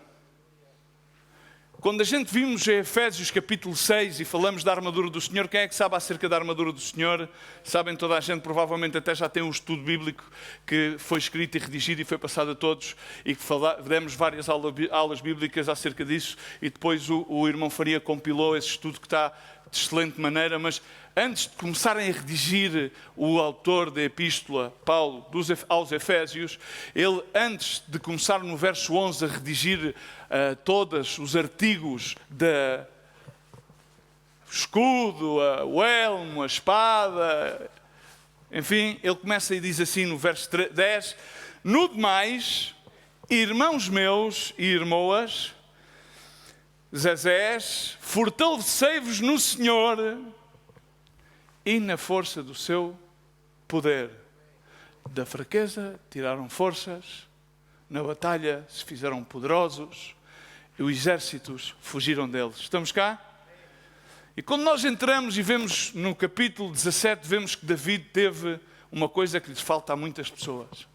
Quando a gente vimos em Efésios capítulo 6 e falamos da armadura do Senhor, quem é que sabe acerca da armadura do Senhor? Sabem, toda a gente provavelmente até já tem um estudo bíblico que foi escrito e redigido e foi passado a todos e que demos várias aulas bíblicas acerca disso e depois o irmão Faria compilou esse estudo que está de excelente maneira, mas antes de começarem a redigir o autor da epístola, Paulo, aos Efésios, ele, antes de começar no verso 11 a redigir todos os artigos da escudo, o elmo, a espada, enfim, ele começa e diz assim no verso 10, no demais, irmãos meus e irmãs, Zezés, fortalecei-vos no Senhor e na força do seu poder. Da fraqueza tiraram forças, na batalha se fizeram poderosos e os exércitos fugiram deles. Estamos cá? E quando nós entramos e vemos no capítulo 17, vemos que David teve uma coisa que lhes falta a muitas pessoas.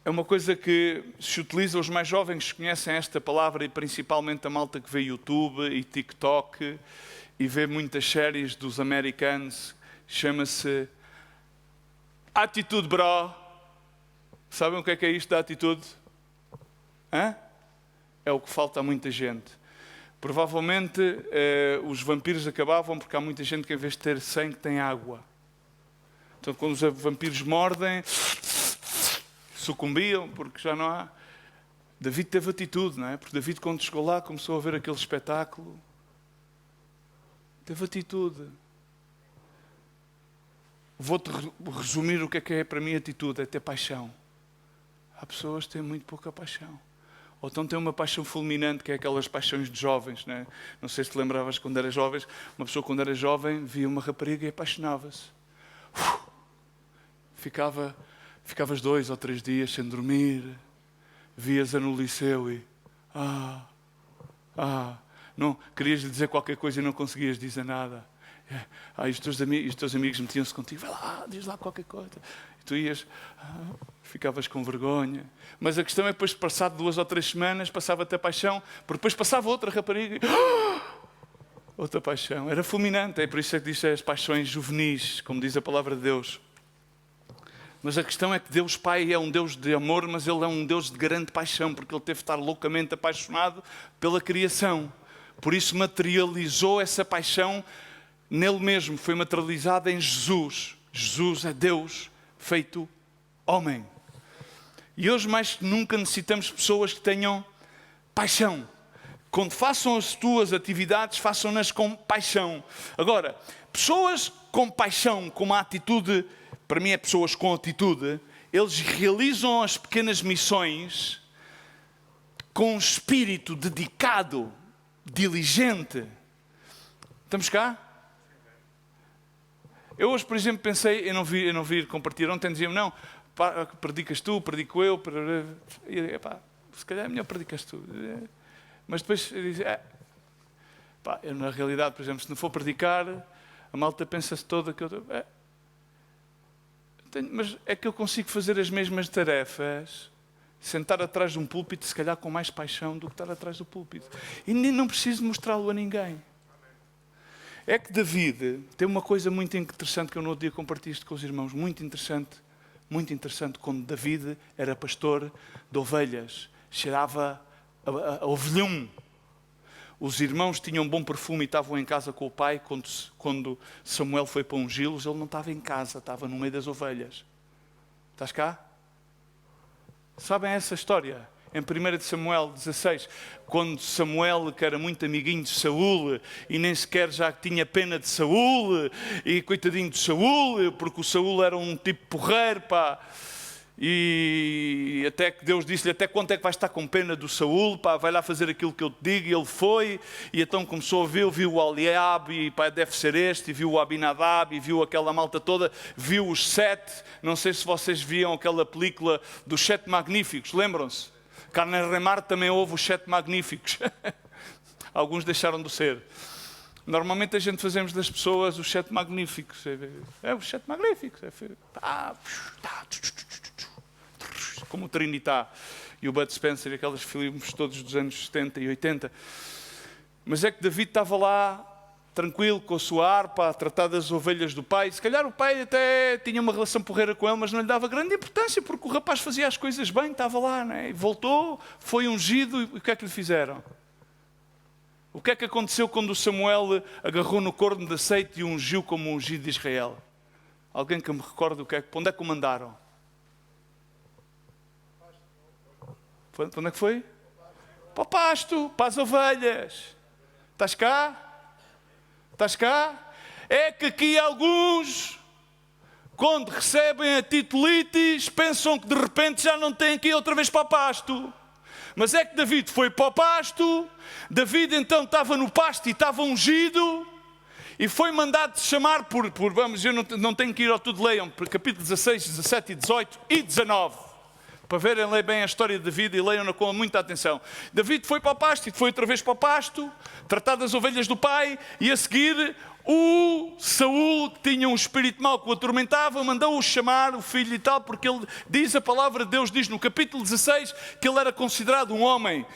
É uma coisa que se utiliza, os mais jovens conhecem esta palavra e principalmente a malta que vê YouTube e TikTok e vê muitas séries dos americanos, chama-se atitude, bro. Sabem o que é isto da atitude? Hã? É o que falta a muita gente. Provavelmente os vampiros acabavam porque há muita gente que em vez de ter sangue tem água. Então quando os vampiros mordem, sucumbiam porque já não há. David teve atitude, não é? Porque David, quando chegou lá, começou a ver aquele espetáculo. Teve atitude. Vou-te resumir o que é para mim atitude, é ter paixão. Há pessoas que têm muito pouca paixão. Ou então têm uma paixão fulminante, que é aquelas paixões de jovens, não é? Não sei se te lembravas quando eras jovem, uma pessoa quando era jovem via uma rapariga e apaixonava-se. Ficavas 2 ou 3 dias sem dormir, vias-a no liceu e... não, querias lhe dizer qualquer coisa e não conseguias dizer nada. E os teus amigos metiam-se contigo, vai lá, diz lá qualquer coisa. E tu ias, ficavas com vergonha. Mas a questão é depois de passado 2 ou 3 semanas, passava-te a paixão, porque depois passava outra rapariga e... Outra paixão. Era fulminante, é por isso que diz as paixões juvenis, como diz a palavra de Deus. Mas a questão é que Deus Pai é um Deus de amor, mas Ele é um Deus de grande paixão, porque Ele teve de estar loucamente apaixonado pela criação. Por isso materializou essa paixão nele mesmo, foi materializada em Jesus. Jesus é Deus feito homem. E hoje mais que nunca necessitamos pessoas que tenham paixão. Quando façam as tuas atividades, façam-nas com paixão. Agora, pessoas com paixão, com uma atitude, para mim é pessoas com atitude, eles realizam as pequenas missões com um espírito dedicado, diligente. Estamos cá? Eu hoje, por exemplo, pensei, eu não vi compartilhar ontem, diziam, não, pá, predicas tu, predico eu, se calhar é melhor predicas tu. Mas depois eu disse, eu na realidade, por exemplo, se não for predicar, a malta pensa-se toda que eu estou... Mas é que eu consigo fazer as mesmas tarefas, sentar atrás de um púlpito, se calhar com mais paixão do que estar atrás do púlpito. E nem não preciso mostrá-lo a ninguém. É que David tem uma coisa muito interessante que eu no outro dia compartilhei isto com os irmãos, muito interessante, quando David era pastor de ovelhas, cheirava a ovelhum. Os irmãos tinham bom perfume e estavam em casa com o pai. Quando Samuel foi para ungí-los, ele não estava em casa, estava no meio das ovelhas. Estás cá? Sabem essa história? Em 1 Samuel 16, quando Samuel, que era muito amiguinho de Saúl, e nem sequer já tinha pena de Saúl, e coitadinho de Saúl, porque o Saúl era um tipo porreiro, pá. E até que Deus disse-lhe, até quanto é que vais estar com pena do Saúl, pá, vai lá fazer aquilo que eu te digo. E ele foi, e então começou a ver, viu o Eliabe, e pá, deve ser este, e viu o Abinadab, e viu aquela malta toda, viu os 7, não sei se vocês viam aquela película dos 7 magníficos, lembram-se? Carne Remar também houve os 7 magníficos, alguns deixaram de ser. Normalmente a gente fazemos das pessoas os 7 magníficos, os 7 magníficos, como o Trinitá e o Bud Spencer e aqueles filmes todos dos anos 70 e 80. Mas é que David estava lá, tranquilo, com a sua harpa, a tratar das ovelhas do pai. Se calhar o pai até tinha uma relação porreira com ele, mas não lhe dava grande importância, porque o rapaz fazia as coisas bem, estava lá, não é? E voltou, foi ungido, e o que é que lhe fizeram? O que é que aconteceu quando o Samuel agarrou no corno de azeite e ungiu como ungido de Israel? Alguém que me recorde para onde é que o mandaram? Para onde é que foi? Para o pasto, para as ovelhas. Estás cá? Estás cá? É que aqui alguns, quando recebem a titulites, pensam que de repente já não têm que ir outra vez para o pasto. Mas é que David foi para o pasto, David então estava no pasto e estava ungido, e foi mandado chamar vamos, eu não tenho que ir ao tudo, leiam, por capítulo 16, 17 e 18 e 19. Para verem bem a história de David e leiam-na com muita atenção. David foi para o pasto e foi outra vez para o pasto, tratar das ovelhas do pai, e a seguir o Saúl, que tinha um espírito mau que o atormentava, mandou-o chamar, o filho e tal, porque ele diz, a palavra de Deus diz no capítulo 16, que ele era considerado um homem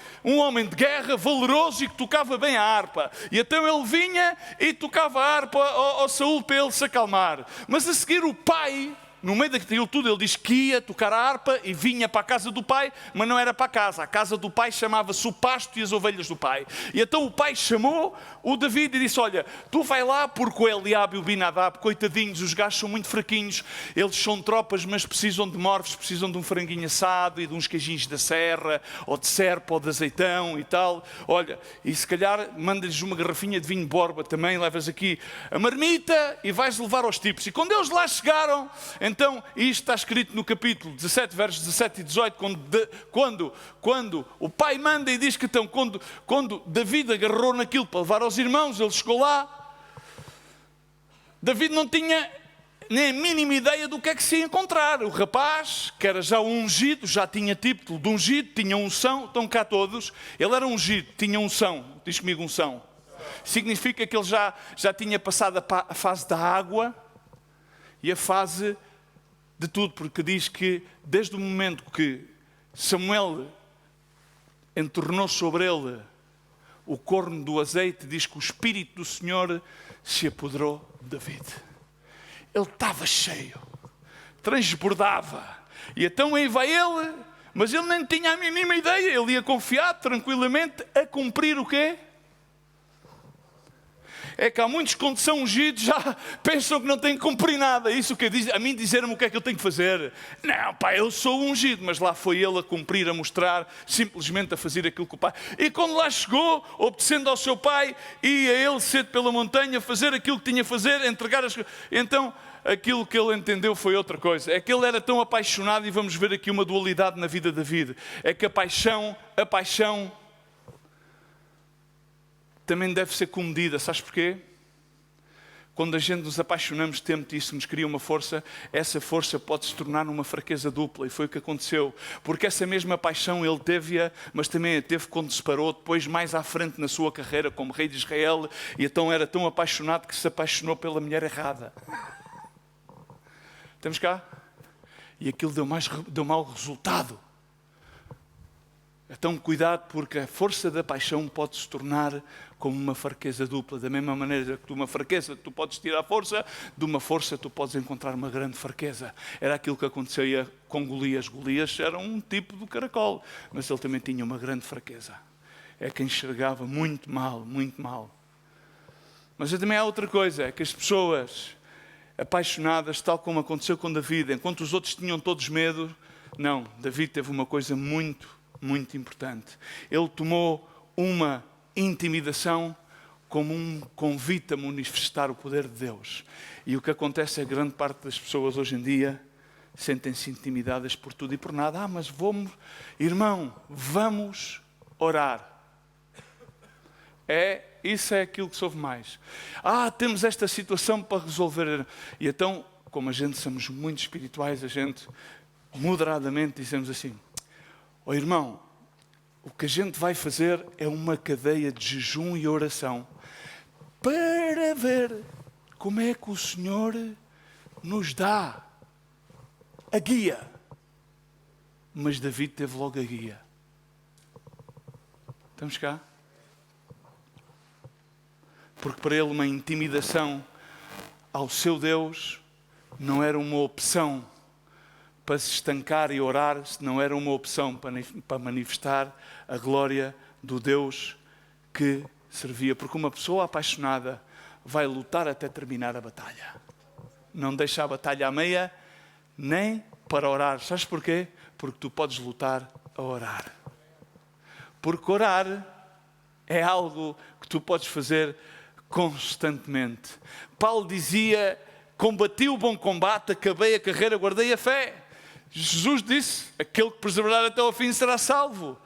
de guerra, valeroso e que tocava bem a harpa. E então ele vinha e tocava a harpa ao Saúl para ele se acalmar. Mas a seguir o pai, no meio daquilo tudo, ele diz que ia tocar a harpa e vinha para a casa do pai, mas não era para a casa do pai chamava-se o pasto e as ovelhas do pai. E então o pai chamou o David e disse, olha, tu vai lá, porque o Eliabe e o Abinadab, coitadinhos, os gajos são muito fraquinhos, eles são tropas, mas precisam de morves, precisam de um franguinho assado e de uns queijinhos da serra, ou de serpa, ou de azeitão e tal. Olha, e se calhar manda-lhes uma garrafinha de vinho Borba também, levas aqui a marmita e vais levar aos tipos. E quando eles lá chegaram, então, isto está escrito no capítulo 17, versos 17 e 18, quando o pai manda e diz que então, quando David agarrou naquilo para levar aos irmãos, ele chegou lá, David não tinha nem a mínima ideia do que é que se ia encontrar. O rapaz, que era já ungido, já tinha título de ungido, tinha unção, estão cá todos, ele era ungido, tinha unção, diz comigo unção. Significa que ele já tinha passado a fase da água e a fase de tudo, porque diz que desde o momento que Samuel entornou sobre ele o corno do azeite, diz que o Espírito do Senhor se apoderou de David. Ele estava cheio, transbordava. E então aí vai ele, mas ele nem tinha a mínima ideia. Ele ia confiar tranquilamente a cumprir o quê? É que há muitos, quando são ungidos, já pensam que não têm que cumprir nada. Isso que diz, a mim dizer-me o que é que eu tenho que fazer. Não, pai, eu sou ungido. Mas lá foi ele a cumprir, a mostrar, simplesmente a fazer aquilo que o pai... E quando lá chegou, obedecendo ao seu pai, ia ele cedo pela montanha, fazer aquilo que tinha a fazer, entregar as... Então, aquilo que ele entendeu foi outra coisa. É que ele era tão apaixonado, e vamos ver aqui uma dualidade na vida de David. É que a paixão também deve ser comedida. Sabes porquê? Quando a gente nos apaixonamos tanto e isso nos cria uma força, essa força pode se tornar numa fraqueza dupla. E foi o que aconteceu. Porque essa mesma paixão ele teve-a, mas também a teve quando se parou depois mais à frente na sua carreira como rei de Israel. E então era tão apaixonado que se apaixonou pela mulher errada. Estamos cá? E aquilo deu mau resultado. Então cuidado, porque a força da paixão pode se tornar como uma fraqueza dupla. Da mesma maneira que de uma fraqueza tu podes tirar força, de uma força tu podes encontrar uma grande fraqueza. Era aquilo que acontecia com Golias. Golias era um tipo do caracol, mas ele também tinha uma grande fraqueza. É que enxergava muito mal, muito mal. Mas também há outra coisa, é que as pessoas apaixonadas, tal como aconteceu com David, enquanto os outros tinham todos medo, não, David teve uma coisa muito importante. Ele tomou uma intimidação como um convite a manifestar o poder de Deus. E o que acontece é que grande parte das pessoas hoje em dia sentem-se intimidadas por tudo e por nada. Mas vamos orar. Isso é aquilo que se ouve mais. Temos esta situação para resolver. E então, como a gente somos muito espirituais, a gente moderadamente dizemos assim: irmão, o que a gente vai fazer é uma cadeia de jejum e oração para ver como é que o Senhor nos dá a guia. Mas David teve logo a guia. Estamos cá? Porque para ele uma intimidação ao seu Deus não era uma opção para se estancar e orar, se não era uma opção para manifestar a glória do Deus que servia. Porque uma pessoa apaixonada vai lutar até terminar a batalha. Não deixa a batalha à meia, nem para orar. Sabes porquê? Porque tu podes lutar a orar. Porque orar é algo que tu podes fazer constantemente. Paulo dizia: combati o bom combate, acabei a carreira, guardei a fé. Jesus disse: aquele que perseverar até ao fim será salvo.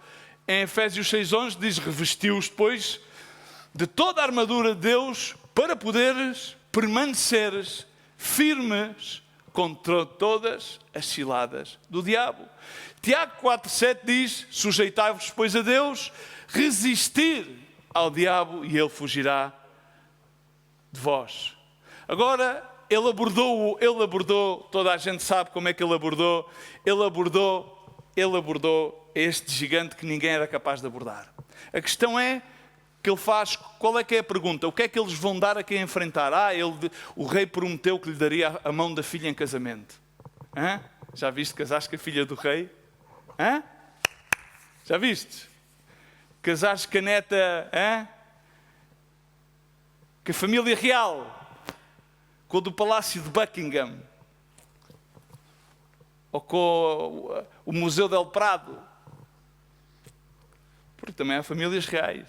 Em Efésios 6:11 diz: revestiu-os depois de toda a armadura de Deus para poderes permaneceres firmes contra todas as ciladas do diabo. Tiago 4:7 diz: sujeitai-vos pois a Deus, resistir ao diabo e ele fugirá de vós. Agora, ele abordou, toda a gente sabe como é que ele abordou este gigante que ninguém era capaz de abordar. A questão é que ele faz, qual é que é a pergunta? O que é que eles vão dar a quem enfrentar? O rei prometeu que lhe daria a mão da filha em casamento. Já viste casares com a filha do rei? Já viste? Casares com a neta, com a família real, com o do Palácio de Buckingham, ou com o Museu del Prado, porque também há famílias reais.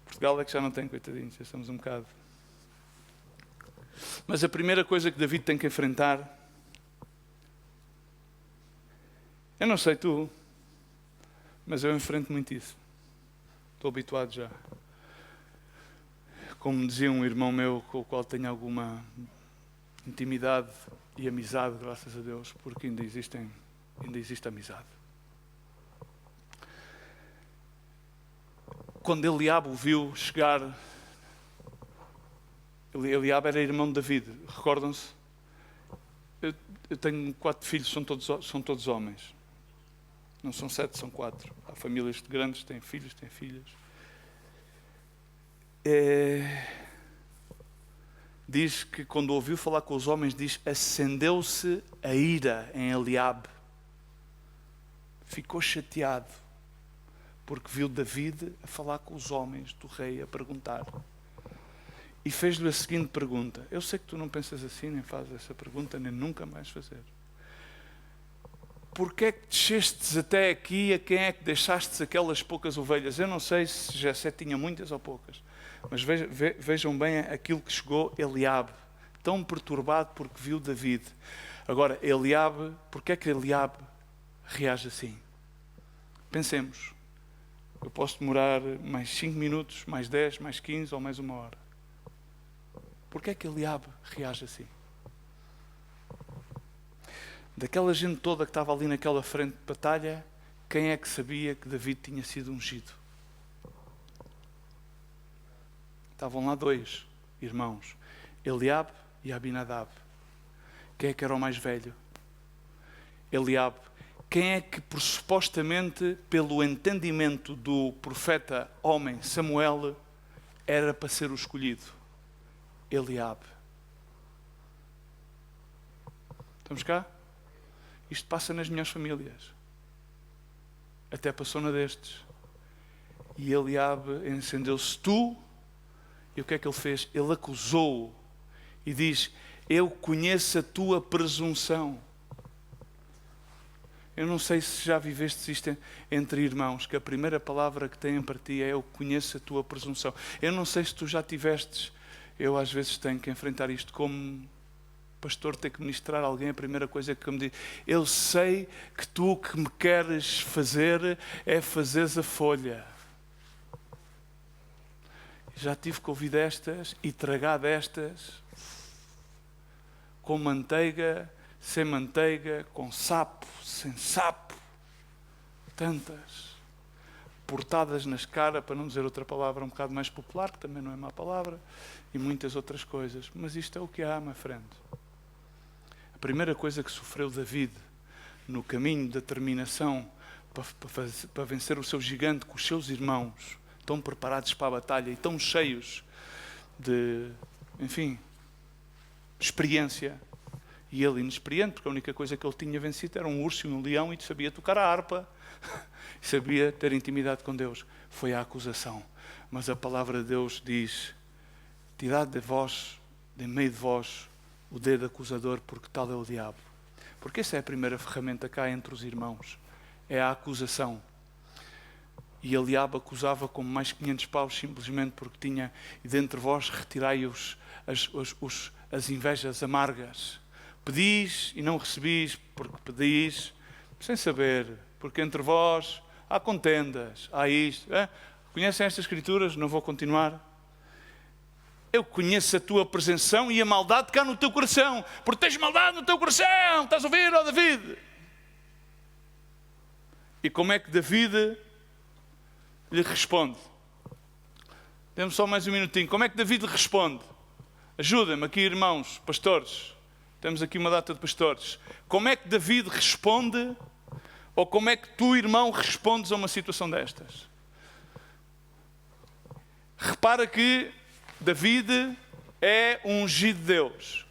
Portugal é que já não tem, coitadinhos, já estamos um bocado. Mas a primeira coisa que David tem que enfrentar, eu não sei tu, mas eu enfrento muito isso. Estou habituado já. Como dizia um irmão meu, com o qual tenho alguma intimidade e amizade, graças a Deus, porque ainda existe amizade. Quando Eliabe o viu chegar, Eliabe era irmão de David, recordam-se? Eu tenho 4 filhos, são todos homens. Não são 7, são 4. Há famílias grandes, têm filhos, têm filhas. diz que quando ouviu falar com os homens, diz, acendeu-se a ira em Eliabe. Ficou chateado, porque viu David a falar com os homens do rei, a perguntar. E fez-lhe a seguinte pergunta. Eu sei que tu não pensas assim, nem fazes essa pergunta, nem nunca mais fazer. Porquê é que descestes até aqui? A quem é que deixastes aquelas poucas ovelhas? Eu não sei se Jessé tinha muitas ou poucas, mas vejam bem aquilo que chegou Eliabe, tão perturbado porque viu David. Agora, Eliabe, porquê é que Eliabe reage assim? Pensemos. Eu posso demorar mais 5 minutos, mais 10, mais 15 ou mais 1 hora. Porquê é que Eliabe reage assim? Daquela gente toda que estava ali naquela frente de batalha, quem é que sabia que David tinha sido ungido? Estavam lá 2 irmãos, Eliabe e Abinadab. Quem é que era o mais velho? Eliabe. Quem é que, por supostamente, pelo entendimento do profeta homem Samuel, era para ser o escolhido? Eliabe. Estamos cá? Isto passa nas minhas famílias. Até passou na destes. E Eliabe encendeu-se tu. E o que é que ele fez? Ele acusou-o e diz, eu conheço a tua presunção. Eu não sei se já viveste isto entre irmãos, que a primeira palavra que têm para ti é eu conheço a tua presunção. Eu não sei se tu já tivestes, eu às vezes tenho que enfrentar isto como pastor, ter que ministrar a alguém, a primeira coisa que me diz, eu sei que tu o que me queres fazer é fazeres a folha. Já tive que ouvir destas e tragar destas, com manteiga, sem manteiga, com sapo, sem sapo, tantas, portadas nas caras, para não dizer outra palavra um bocado mais popular, que também não é má palavra, e muitas outras coisas. Mas isto é o que há, minha frente. A primeira coisa que sofreu David no caminho da determinação para vencer o seu gigante com os seus irmãos, tão preparados para a batalha e tão cheios de, enfim, experiência, e ele inexperiente, porque a única coisa que ele tinha vencido era um urso e um leão e sabia tocar a harpa, sabia ter intimidade com Deus. Foi a acusação. Mas a palavra de Deus diz, tirad de vós, de meio de vós, o dedo acusador, porque tal é o diabo. Porque essa é a primeira ferramenta cá entre os irmãos, é a acusação. E Eliabe acusava como mais 500 paus, simplesmente porque tinha, e dentre vós retirai as invejas amargas. Pedis e não recebis, porque pedis, sem saber, porque entre vós há contendas, há isto. Conhecem estas escrituras? Não vou continuar. Eu conheço a tua presunção e a maldade cá no teu coração, porque tens maldade no teu coração, estás a ouvir, ó David? E como é que David lhe responde? Dê-me só mais um minutinho. Como é que David lhe responde? Ajudem-me aqui, irmãos, pastores. Temos aqui uma data de pastores. Como é que David responde, ou como é que tu, irmão, respondes a uma situação destas? Repara que David é um ungido de Deus.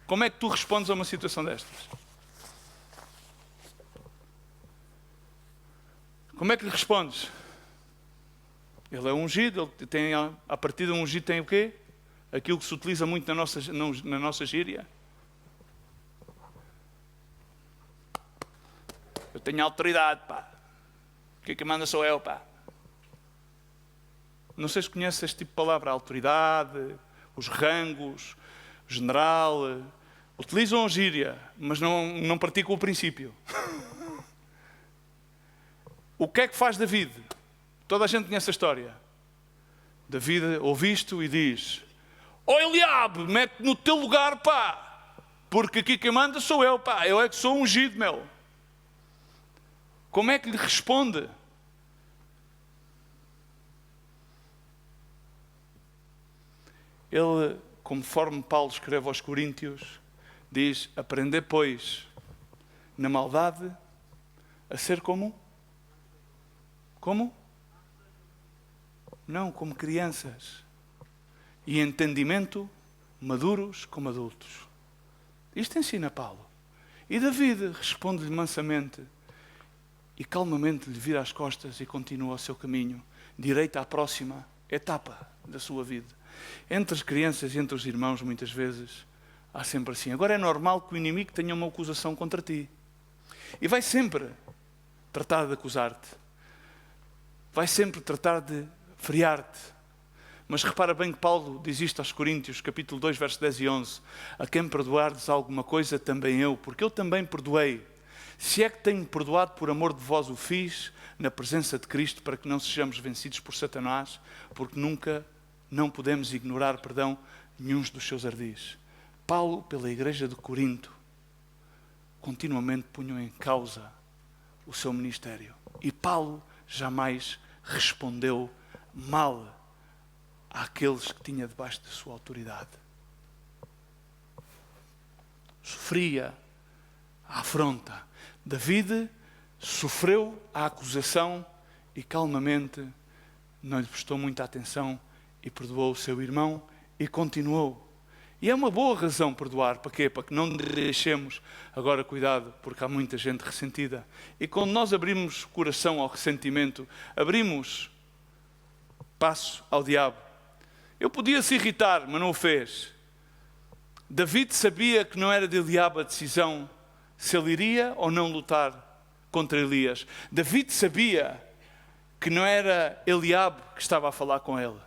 Como é que tu respondes a uma situação destas? Como é que lhe respondes? Ele é ungido, ele tem, a partir de um ungido tem o quê? Aquilo que se utiliza muito na nossa gíria. Eu tenho autoridade, pá. O que é que manda sou eu, pá. Não sei se conhece este tipo de palavra, a autoridade, os rangos, o general. Utilizam a gíria, mas não praticam o princípio. O que é que faz David? Toda a gente conhece a história. David ouve isto e diz, ó Eliabe, mete no teu lugar, pá, porque aqui quem manda sou eu, pá, eu é que sou ungido, meu. Como é que lhe responde? Ele, conforme Paulo escreve aos Coríntios, diz, aprender, pois, na maldade, a ser como? Como? Não, como crianças. E entendimento, maduros como adultos. Isto ensina Paulo. E David responde-lhe mansamente e calmamente lhe vira as costas e continua o seu caminho, direito à próxima etapa da sua vida. Entre as crianças e entre os irmãos, muitas vezes, há sempre assim. Agora é normal que o inimigo tenha uma acusação contra ti. E vai sempre tratar de acusar-te. Vai sempre tratar de frear-te. Mas repara bem que Paulo diz isto aos Coríntios, capítulo 2, versos 10 e 11. A quem perdoardes alguma coisa, também eu, porque eu também perdoei. Se é que tenho perdoado, por amor de vós o fiz, na presença de Cristo, para que não sejamos vencidos por Satanás, porque nunca não podemos ignorar, nenhum dos seus ardis. Paulo, pela igreja de Corinto, continuamente punham em causa o seu ministério. E Paulo jamais respondeu mal àqueles que tinha debaixo da sua autoridade. Sofria a afronta. David sofreu a acusação e calmamente não lhe prestou muita atenção e perdoou o seu irmão e continuou. E é uma boa razão perdoar. Para quê? Para que não deixemos, agora cuidado, porque há muita gente ressentida. E quando nós abrimos o coração ao ressentimento, abrimos passo ao diabo. Eu podia se irritar, mas não o fez. David sabia que não era de Eliabe a decisão se ele iria ou não lutar contra Elias. David sabia que não era Eliabe que estava a falar com ele.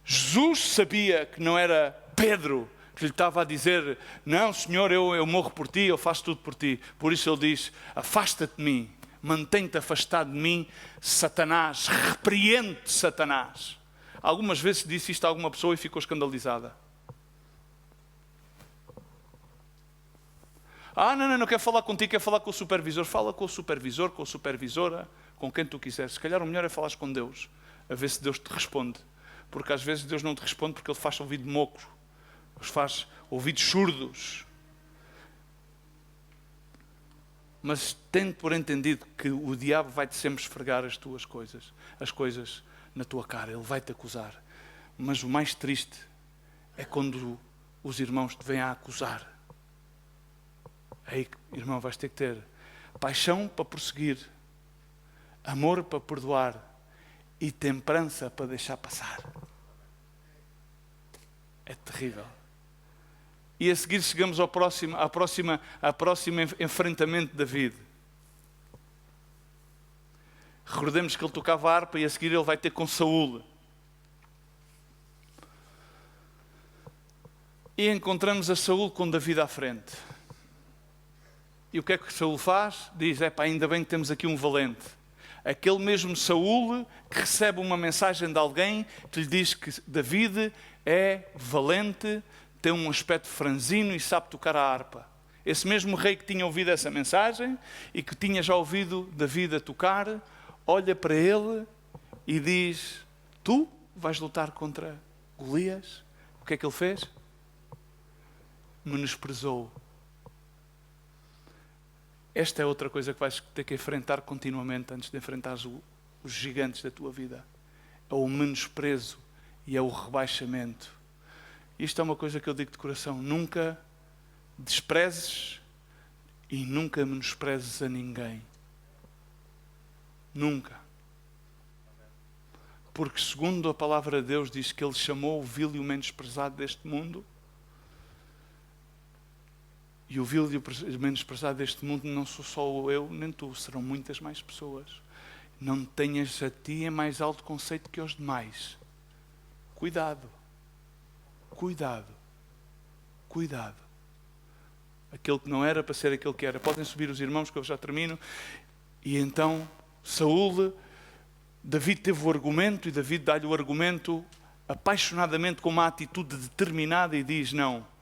Jesus sabia que não era Pedro que lhe estava a dizer: não, Senhor, eu morro por ti, eu faço tudo por ti. Por isso ele diz: afasta-te de mim, mantém-te afastado de mim, Satanás, repreende-te, Satanás. Algumas vezes disse isto a alguma pessoa e ficou escandalizada. Não quero falar contigo, quero falar com o supervisor. Fala com o supervisor, com a supervisora, com quem tu quiseres. Se calhar o melhor é falar com Deus, a ver se Deus te responde. Porque às vezes Deus não te responde porque Ele faz ouvido moco, Ele faz ouvidos surdos. Mas tende por entendido que o diabo vai-te sempre esfregar as coisas na tua cara. Ele vai-te acusar. Mas o mais triste é quando os irmãos te vêm a acusar. Aí, irmão, vais ter que ter paixão para prosseguir, amor para perdoar e temperança para deixar passar. É terrível. E a seguir chegamos ao próximo enfrentamento de David. Recordemos que ele tocava a harpa e a seguir ele vai ter com Saúl. E encontramos a Saúl com David à frente. E o que é que Saúl faz? Diz: ainda bem que temos aqui um valente. Aquele mesmo Saúl que recebe uma mensagem de alguém que lhe diz que David é valente, tem um aspecto franzino e sabe tocar a harpa. Esse mesmo rei que tinha ouvido essa mensagem e que tinha já ouvido David a tocar, olha para ele e diz: tu vais lutar contra Golias? O que é que ele fez? Menosprezou. Esta é outra coisa que vais ter que enfrentar continuamente antes de enfrentar os gigantes da tua vida. É o menosprezo e é o rebaixamento. Isto é uma coisa que eu digo de coração: nunca desprezes e nunca menosprezes a ninguém. Nunca. Porque segundo a palavra de Deus diz que Ele chamou o vil e o menosprezado deste mundo. E o vil e o menosprezado deste mundo não sou só eu nem tu, serão muitas mais pessoas. Não tenhas a ti em mais alto conceito que aos demais. Cuidado. Cuidado. Cuidado. Aquele que não era para ser aquele que era. Podem subir os irmãos que eu já termino. E então Saúl, David teve o argumento e David dá-lhe o argumento apaixonadamente com uma atitude determinada e diz: não.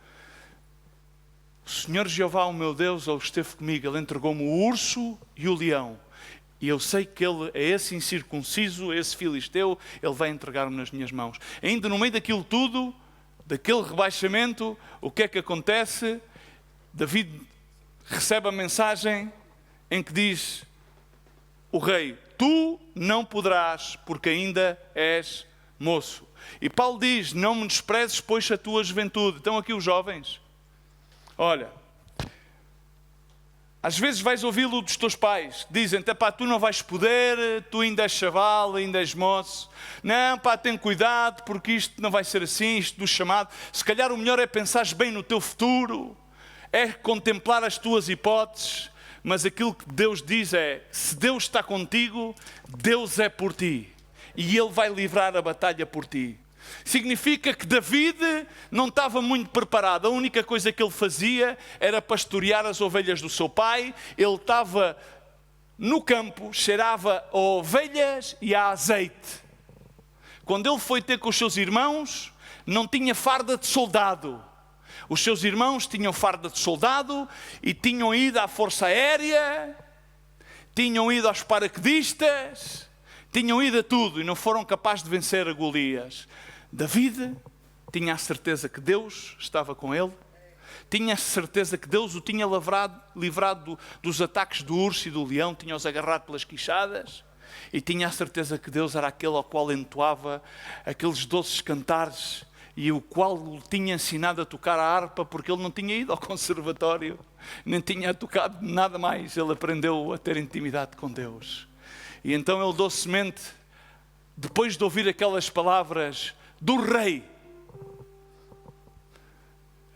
O Senhor Jeová, o meu Deus, Ele esteve comigo. Ele entregou-me o urso e o leão. E eu sei que Ele é esse incircunciso, esse filisteu, Ele vai entregar-me nas minhas mãos. Ainda no meio daquilo tudo, daquele rebaixamento, o que é que acontece? David recebe a mensagem em que diz o rei: tu não poderás, porque ainda és moço. E Paulo diz, não me desprezes, pois a tua juventude. Estão aqui os jovens. Olha, às vezes vais ouvi-lo dos teus pais, que dizem, pá, tu não vais poder, tu ainda és chaval, ainda és moço. Não, pá, tem cuidado, porque isto não vai ser assim, isto do chamado. Se calhar o melhor é pensares bem no teu futuro, é contemplar as tuas hipóteses. Mas aquilo que Deus diz é, se Deus está contigo, Deus é por ti. E Ele vai livrar a batalha por ti. Significa que David não estava muito preparado. A única coisa que ele fazia era pastorear as ovelhas do seu pai. Ele estava no campo, cheirava a ovelhas e a azeite. Quando ele foi ter com os seus irmãos, não tinha farda de soldado. Os seus irmãos tinham farda de soldado e tinham ido à Força Aérea, tinham ido aos paraquedistas, tinham ido a tudo e não foram capazes de vencer a Golias. David tinha a certeza que Deus estava com ele, tinha a certeza que Deus o tinha livrado dos ataques do urso e do leão, tinha-os agarrado pelas quixadas, e tinha a certeza que Deus era aquele ao qual entoava aqueles doces cantares e o qual lhe tinha ensinado a tocar a harpa, porque ele não tinha ido ao conservatório, nem tinha tocado nada mais. Ele aprendeu a ter intimidade com Deus. E então ele docemente, depois de ouvir aquelas palavras do rei,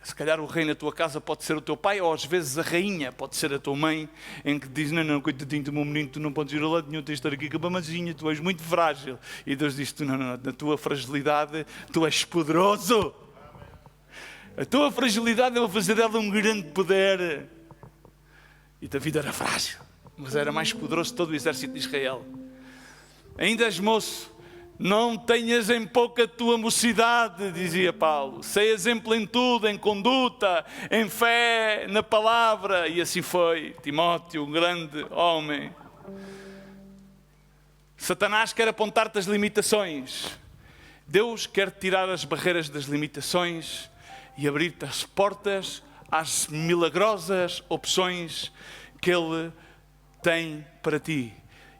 se calhar o rei na tua casa pode ser o teu pai, ou às vezes a rainha pode ser a tua mãe, em que diz, não, coitadinho do meu menino, tu não podes ir a lado nenhum, tens de estar aqui com a mamazinha, tu és muito frágil. E Deus diz, não, na tua fragilidade, tu és poderoso. A tua fragilidade, eu vou fazer dela um grande poder. E David era frágil, mas era mais poderoso de todo o exército de Israel. Ainda és moço, não tenhas em pouco a tua mocidade, dizia Paulo. Sei exemplo em tudo, em conduta, em fé, na palavra. E assim foi. Timóteo, um grande homem. Satanás quer apontar-te as limitações. Deus quer tirar as barreiras das limitações e abrir-te as portas às milagrosas opções que Ele tem para ti.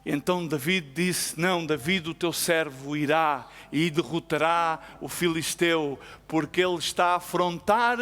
Então David disse, não, David, o teu servo, irá e derrotará o filisteu, porque ele está a afrontar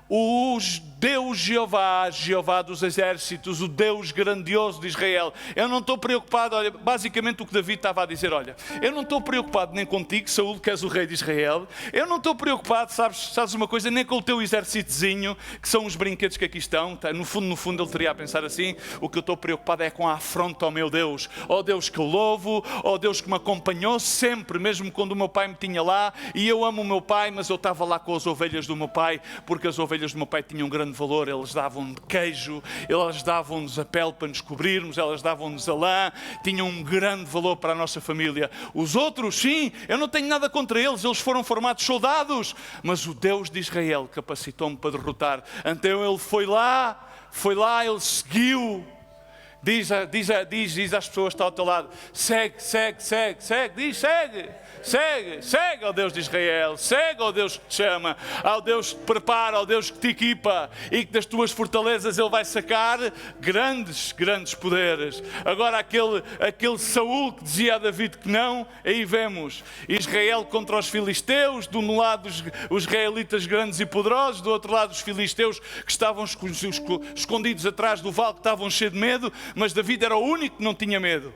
o Deus Jeová, Jeová dos exércitos, o Deus grandioso de Israel. Eu não estou preocupado, olha, basicamente o que David estava a dizer, olha, eu não estou preocupado nem contigo, Saúl, que és o rei de Israel, eu não estou preocupado, sabes uma coisa, nem com o teu exércitozinho, que são os brinquedos que aqui estão, no fundo ele teria a pensar assim, o que eu estou preocupado é com a afronta ao meu Deus, ó Deus que eu louvo, ó Deus que me acompanhou sempre, mesmo quando o meu pai me tinha lá, e eu amo o meu pai, mas eu estava lá com as ovelhas do meu pai, porque as ovelhas do meu pai tinham um grande valor, eles davam-me queijo, elas davam-nos a pele para nos cobrirmos, elas davam-nos a lã, tinham um grande valor para a nossa família. Os outros, sim, eu não tenho nada contra eles, eles foram formados soldados, mas o Deus de Israel capacitou-me para derrotar. Então ele foi lá, ele seguiu. Diz às pessoas que estão ao teu lado, segue, diz, segue ao Deus de Israel, segue ao Deus que te chama, ao Deus que te prepara, ao Deus que te equipa, e que das tuas fortalezas Ele vai sacar grandes poderes. Agora aquele Saúl que dizia a David que não, aí vemos Israel contra os filisteus, de um lado os israelitas grandes e poderosos, do outro lado os filisteus que estavam escondidos atrás do vale, que estavam cheios de medo. Mas David era o único que não tinha medo.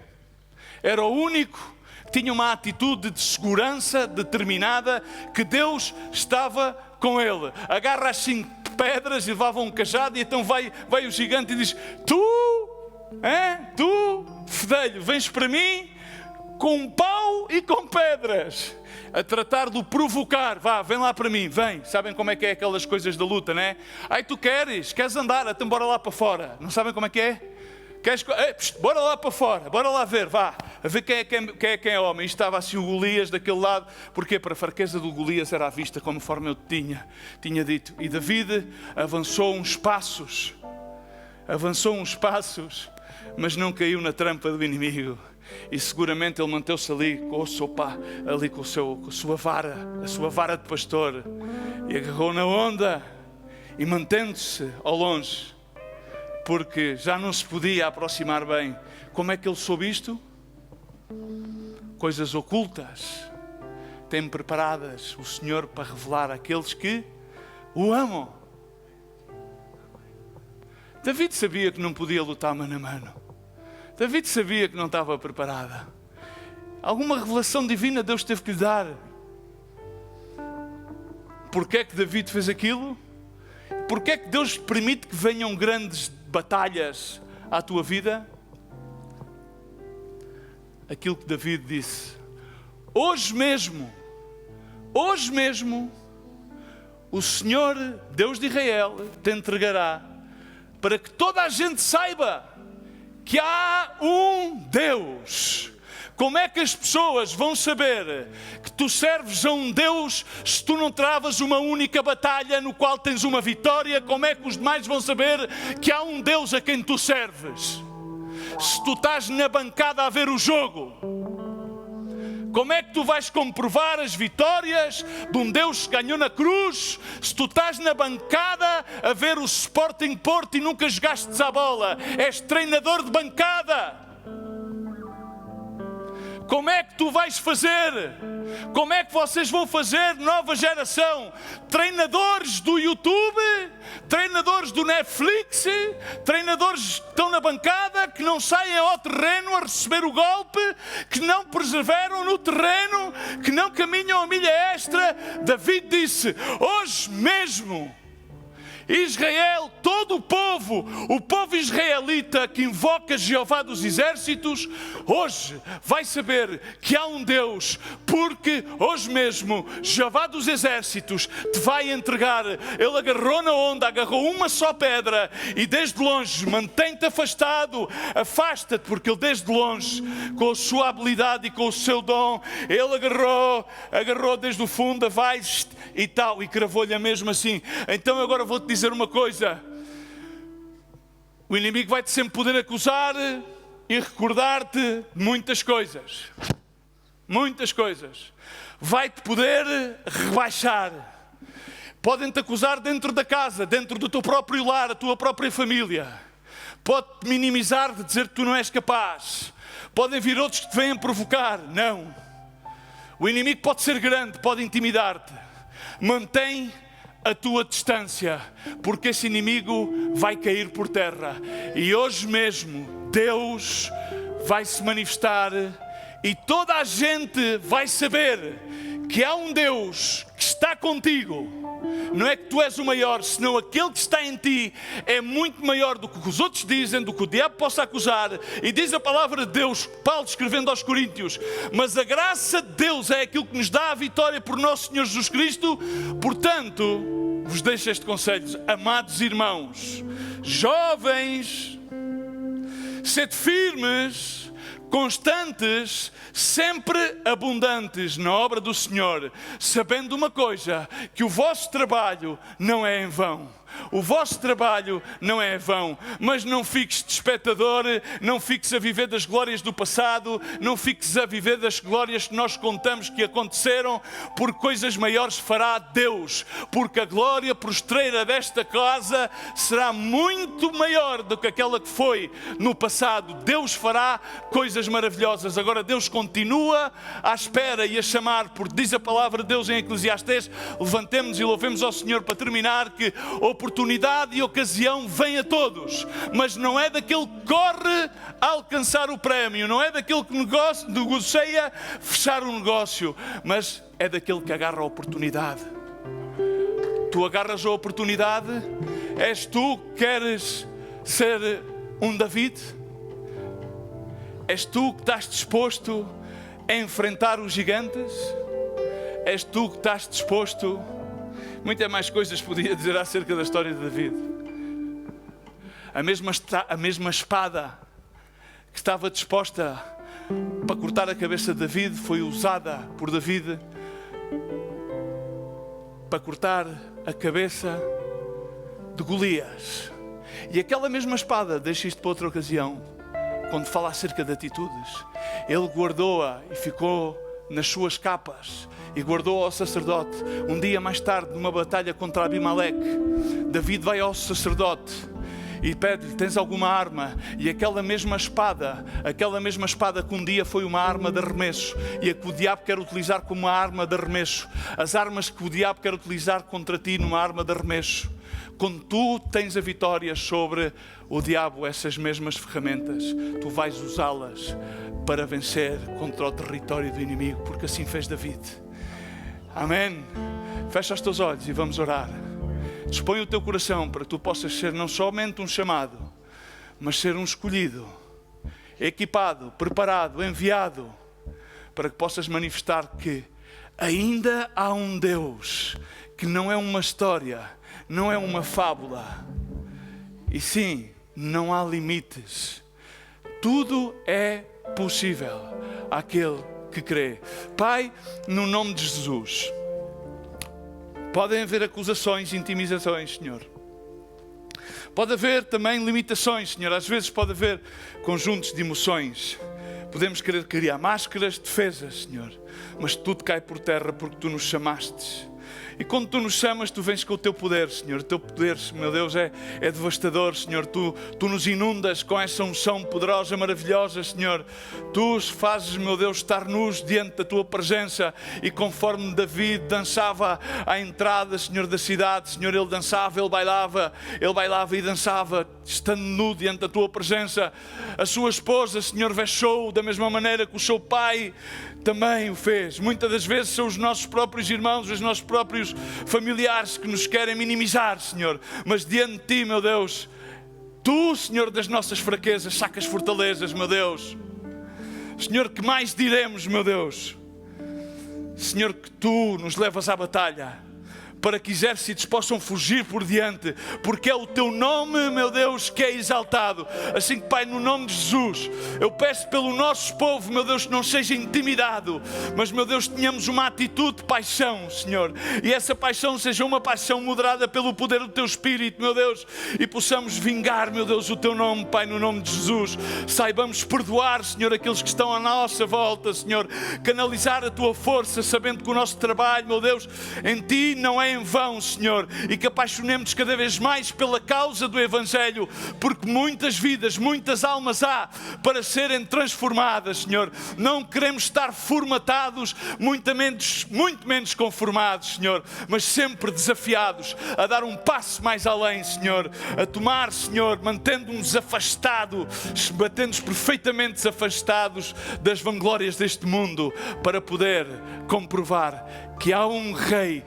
Era o único que tinha uma atitude de segurança determinada, que Deus estava com ele. Agarra as 5 pedras e levava um cajado, e então vai o gigante e diz, tu, fedelho, vens para mim com um pau e com pedras, a tratar de o provocar. Vem lá para mim, vem. Sabem como é que é aquelas coisas da luta, não é? Ai, tu queres andar, então bora lá para fora. Não sabem como é que é? Bora lá para fora, bora lá ver, a ver quem é homem. E estava assim o Golias daquele lado, porque para a fraqueza do Golias era à vista, conforme eu tinha dito. E David avançou uns passos, mas não caiu na trampa do inimigo. E seguramente ele manteve-se ali com o seu pá, ali com a sua vara de pastor, e agarrou na onda, e mantendo-se ao longe, porque já não se podia aproximar bem. Como é que ele soube isto? Coisas ocultas tem preparadas o Senhor para revelar àqueles que o amam. David sabia que não podia lutar mano a mano. David sabia que não estava preparada. Alguma revelação divina Deus teve que lhe dar. Porquê é que David fez aquilo? Porquê é que Deus permite que venham grandes batalhas à tua vida? Aquilo que David disse: hoje mesmo, o Senhor, Deus de Israel, te entregará para que toda a gente saiba que há um Deus. Como é que as pessoas vão saber que tu serves a um Deus se tu não travas uma única batalha no qual tens uma vitória? Como é que os demais vão saber que há um Deus a quem tu serves? Se tu estás na bancada a ver o jogo, como é que tu vais comprovar as vitórias de um Deus que ganhou na cruz se tu estás na bancada a ver o Sporting Porto e nunca jogaste à bola? És treinador de bancada. Como é que tu vais fazer? Como é que vocês vão fazer, nova geração? Treinadores do YouTube? Treinadores do Netflix? Treinadores que estão na bancada, que não saem ao terreno a receber o golpe, que não perseveram no terreno, que não caminham a milha extra? David disse: hoje mesmo, Israel, todo o povo israelita que invoca Jeová dos exércitos, hoje vai saber que há um Deus, porque hoje mesmo Jeová dos exércitos te vai entregar. Ele agarrou na onda, agarrou uma só pedra e desde longe, mantém-te afastado, afasta-te, porque ele desde longe, com a sua habilidade e com o seu dom, ele agarrou desde o fundo, vai e tal, e cravou-lhe mesmo assim. Então agora vou-te dizer uma coisa: o inimigo vai-te sempre poder acusar e recordar-te de muitas coisas. Muitas coisas. Vai-te poder rebaixar. Podem-te acusar dentro da casa, dentro do teu próprio lar, a tua própria família. Pode-te minimizar, de dizer que tu não és capaz. Podem vir outros que te venham provocar. Não. O inimigo pode ser grande, pode intimidar-te. Mantém a tua distância, porque esse inimigo vai cair por terra. E hoje mesmo Deus vai se manifestar e toda a gente vai saber que há um Deus que está contigo. Não é que tu és o maior, senão aquele que está em ti é muito maior do que os outros dizem, do que o diabo possa acusar. E diz a palavra de Deus, Paulo escrevendo aos Coríntios: mas a graça de Deus é aquilo que nos dá a vitória por nosso Senhor Jesus Cristo. Portanto, vos deixo este conselho, amados irmãos, jovens, sede firmes, constantes, sempre abundantes na obra do Senhor, sabendo uma coisa, que o vosso trabalho não é em vão. O vosso trabalho não é em vão. Mas não fiques de espectador, não fiques a viver das glórias do passado, não fiques a viver das glórias que nós contamos que aconteceram, porque coisas maiores fará Deus, porque a glória prostreira desta casa será muito maior do que aquela que foi no passado. Deus fará coisas maravilhosas. Agora Deus continua à espera e a chamar, porque diz a palavra de Deus em Eclesiastes, levantemos e louvemos ao Senhor para terminar, que oportunidade e ocasião vem a todos, mas não é daquele que corre a alcançar o prémio, não é daquele que negocia fechar um negócio, mas é daquele que agarra a oportunidade. Tu agarras a oportunidade? És tu que queres ser um David? És tu que estás disposto a enfrentar os gigantes? És tu que estás disposto? Muitas mais coisas podia dizer acerca da história de David. A mesma espada que estava disposta para cortar a cabeça de David foi usada por David para cortar a cabeça de Golias. E aquela mesma espada, deixa isto para outra ocasião, quando fala acerca de atitudes, ele guardou-a e ficou nas suas capas e guardou ao sacerdote. Um dia mais tarde, numa batalha contra Abimeleque, David vai ao sacerdote e pede-lhe: tens alguma arma? E aquela mesma espada que um dia foi uma arma de arremesso, e a que o diabo quer utilizar como uma arma de arremesso, as armas que o diabo quer utilizar contra ti numa arma de arremesso, quando tu tens a vitória sobre o diabo, essas mesmas ferramentas, tu vais usá-las para vencer contra o território do inimigo, porque assim fez David. Amém? Fecha os teus olhos e vamos orar. Dispõe o teu coração para que tu possas ser não somente um chamado, mas ser um escolhido, equipado, preparado, enviado, para que possas manifestar que ainda há um Deus que não é uma história, não é uma fábula, e sim, não há limites. Tudo é possível àquele que crê. Pai, no nome de Jesus, podem haver acusações, intimidações, Senhor. Pode haver também limitações, Senhor. Às vezes pode haver conjuntos de emoções. Podemos querer criar máscaras, defesas, Senhor. Mas tudo cai por terra porque Tu nos chamaste. E quando Tu nos chamas, Tu vens com o Teu poder, Senhor. O Teu poder, meu Deus, é devastador, Senhor. Tu nos inundas com essa unção poderosa, maravilhosa, Senhor. Tu fazes, meu Deus, estar nus diante da Tua presença. E conforme David dançava à entrada, Senhor, da cidade, Senhor, ele dançava, ele bailava e dançava, estando nu diante da Tua presença. A sua esposa, Senhor, vestiu da mesma maneira que o seu pai também o fez. Muitas das vezes são os nossos próprios irmãos, os nossos próprios familiares que nos querem minimizar, Senhor. Mas diante de Ti, meu Deus, Tu, Senhor, das nossas fraquezas sacas fortalezas, meu Deus. Senhor, que mais diremos, meu Deus? Senhor, que Tu nos levas à batalha, para que exércitos possam fugir por diante, porque é o Teu nome, meu Deus, que é exaltado. Assim que, Pai, no nome de Jesus, eu peço pelo nosso povo, meu Deus, que não seja intimidado, mas, meu Deus, tenhamos uma atitude de paixão, Senhor, e essa paixão seja uma paixão moderada pelo poder do Teu Espírito, meu Deus, e possamos vingar, meu Deus, o Teu nome, Pai, no nome de Jesus. Saibamos perdoar, Senhor, aqueles que estão à nossa volta, Senhor, canalizar a Tua força, sabendo que o nosso trabalho, meu Deus, em Ti não é em vão, Senhor, e que apaixonemos cada vez mais pela causa do Evangelho, porque muitas vidas, muitas almas há para serem transformadas, Senhor. Não queremos estar formatados, muito menos conformados, Senhor, mas sempre desafiados a dar um passo mais além, Senhor, a tomar, Senhor, mantendo-nos afastados, mantendo-nos perfeitamente afastados das vanglórias deste mundo, para poder comprovar que há um rei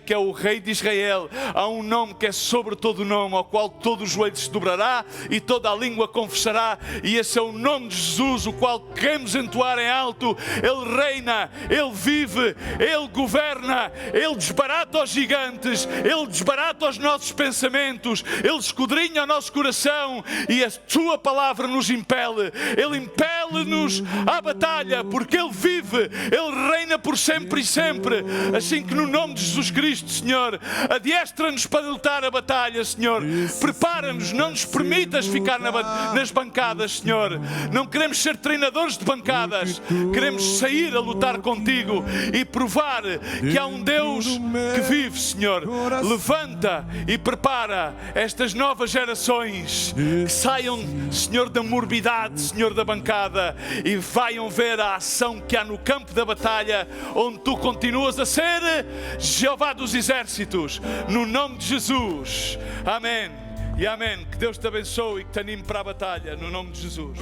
que é o Rei de Israel, há um nome que é sobre todo o nome, ao qual todo o joelho se dobrará e toda a língua confessará, e esse é o nome de Jesus, o qual queremos entoar em alto. Ele reina, Ele vive, Ele governa, Ele desbarata os gigantes, Ele desbarata os nossos pensamentos, Ele esquadrinha o nosso coração, e a Sua palavra nos impele, Ele impele-nos à batalha, porque Ele vive, Ele reina por sempre e sempre. Assim que no nome de Jesus Cristo, Senhor, adiestra-nos para lutar a batalha, Senhor. Prepara-nos, não nos permitas ficar nas bancadas, Senhor. Não queremos ser treinadores de bancadas, queremos sair a lutar contigo e provar que há um Deus que vive, Senhor. Levanta e prepara estas novas gerações que saiam, Senhor, da morbidade, Senhor, da bancada, e venham ver a ação que há no campo da batalha, onde Tu continuas a ser Jeová dos exércitos, no nome de Jesus. Amém e amém. Que Deus te abençoe e que te anime para a batalha, no nome de Jesus.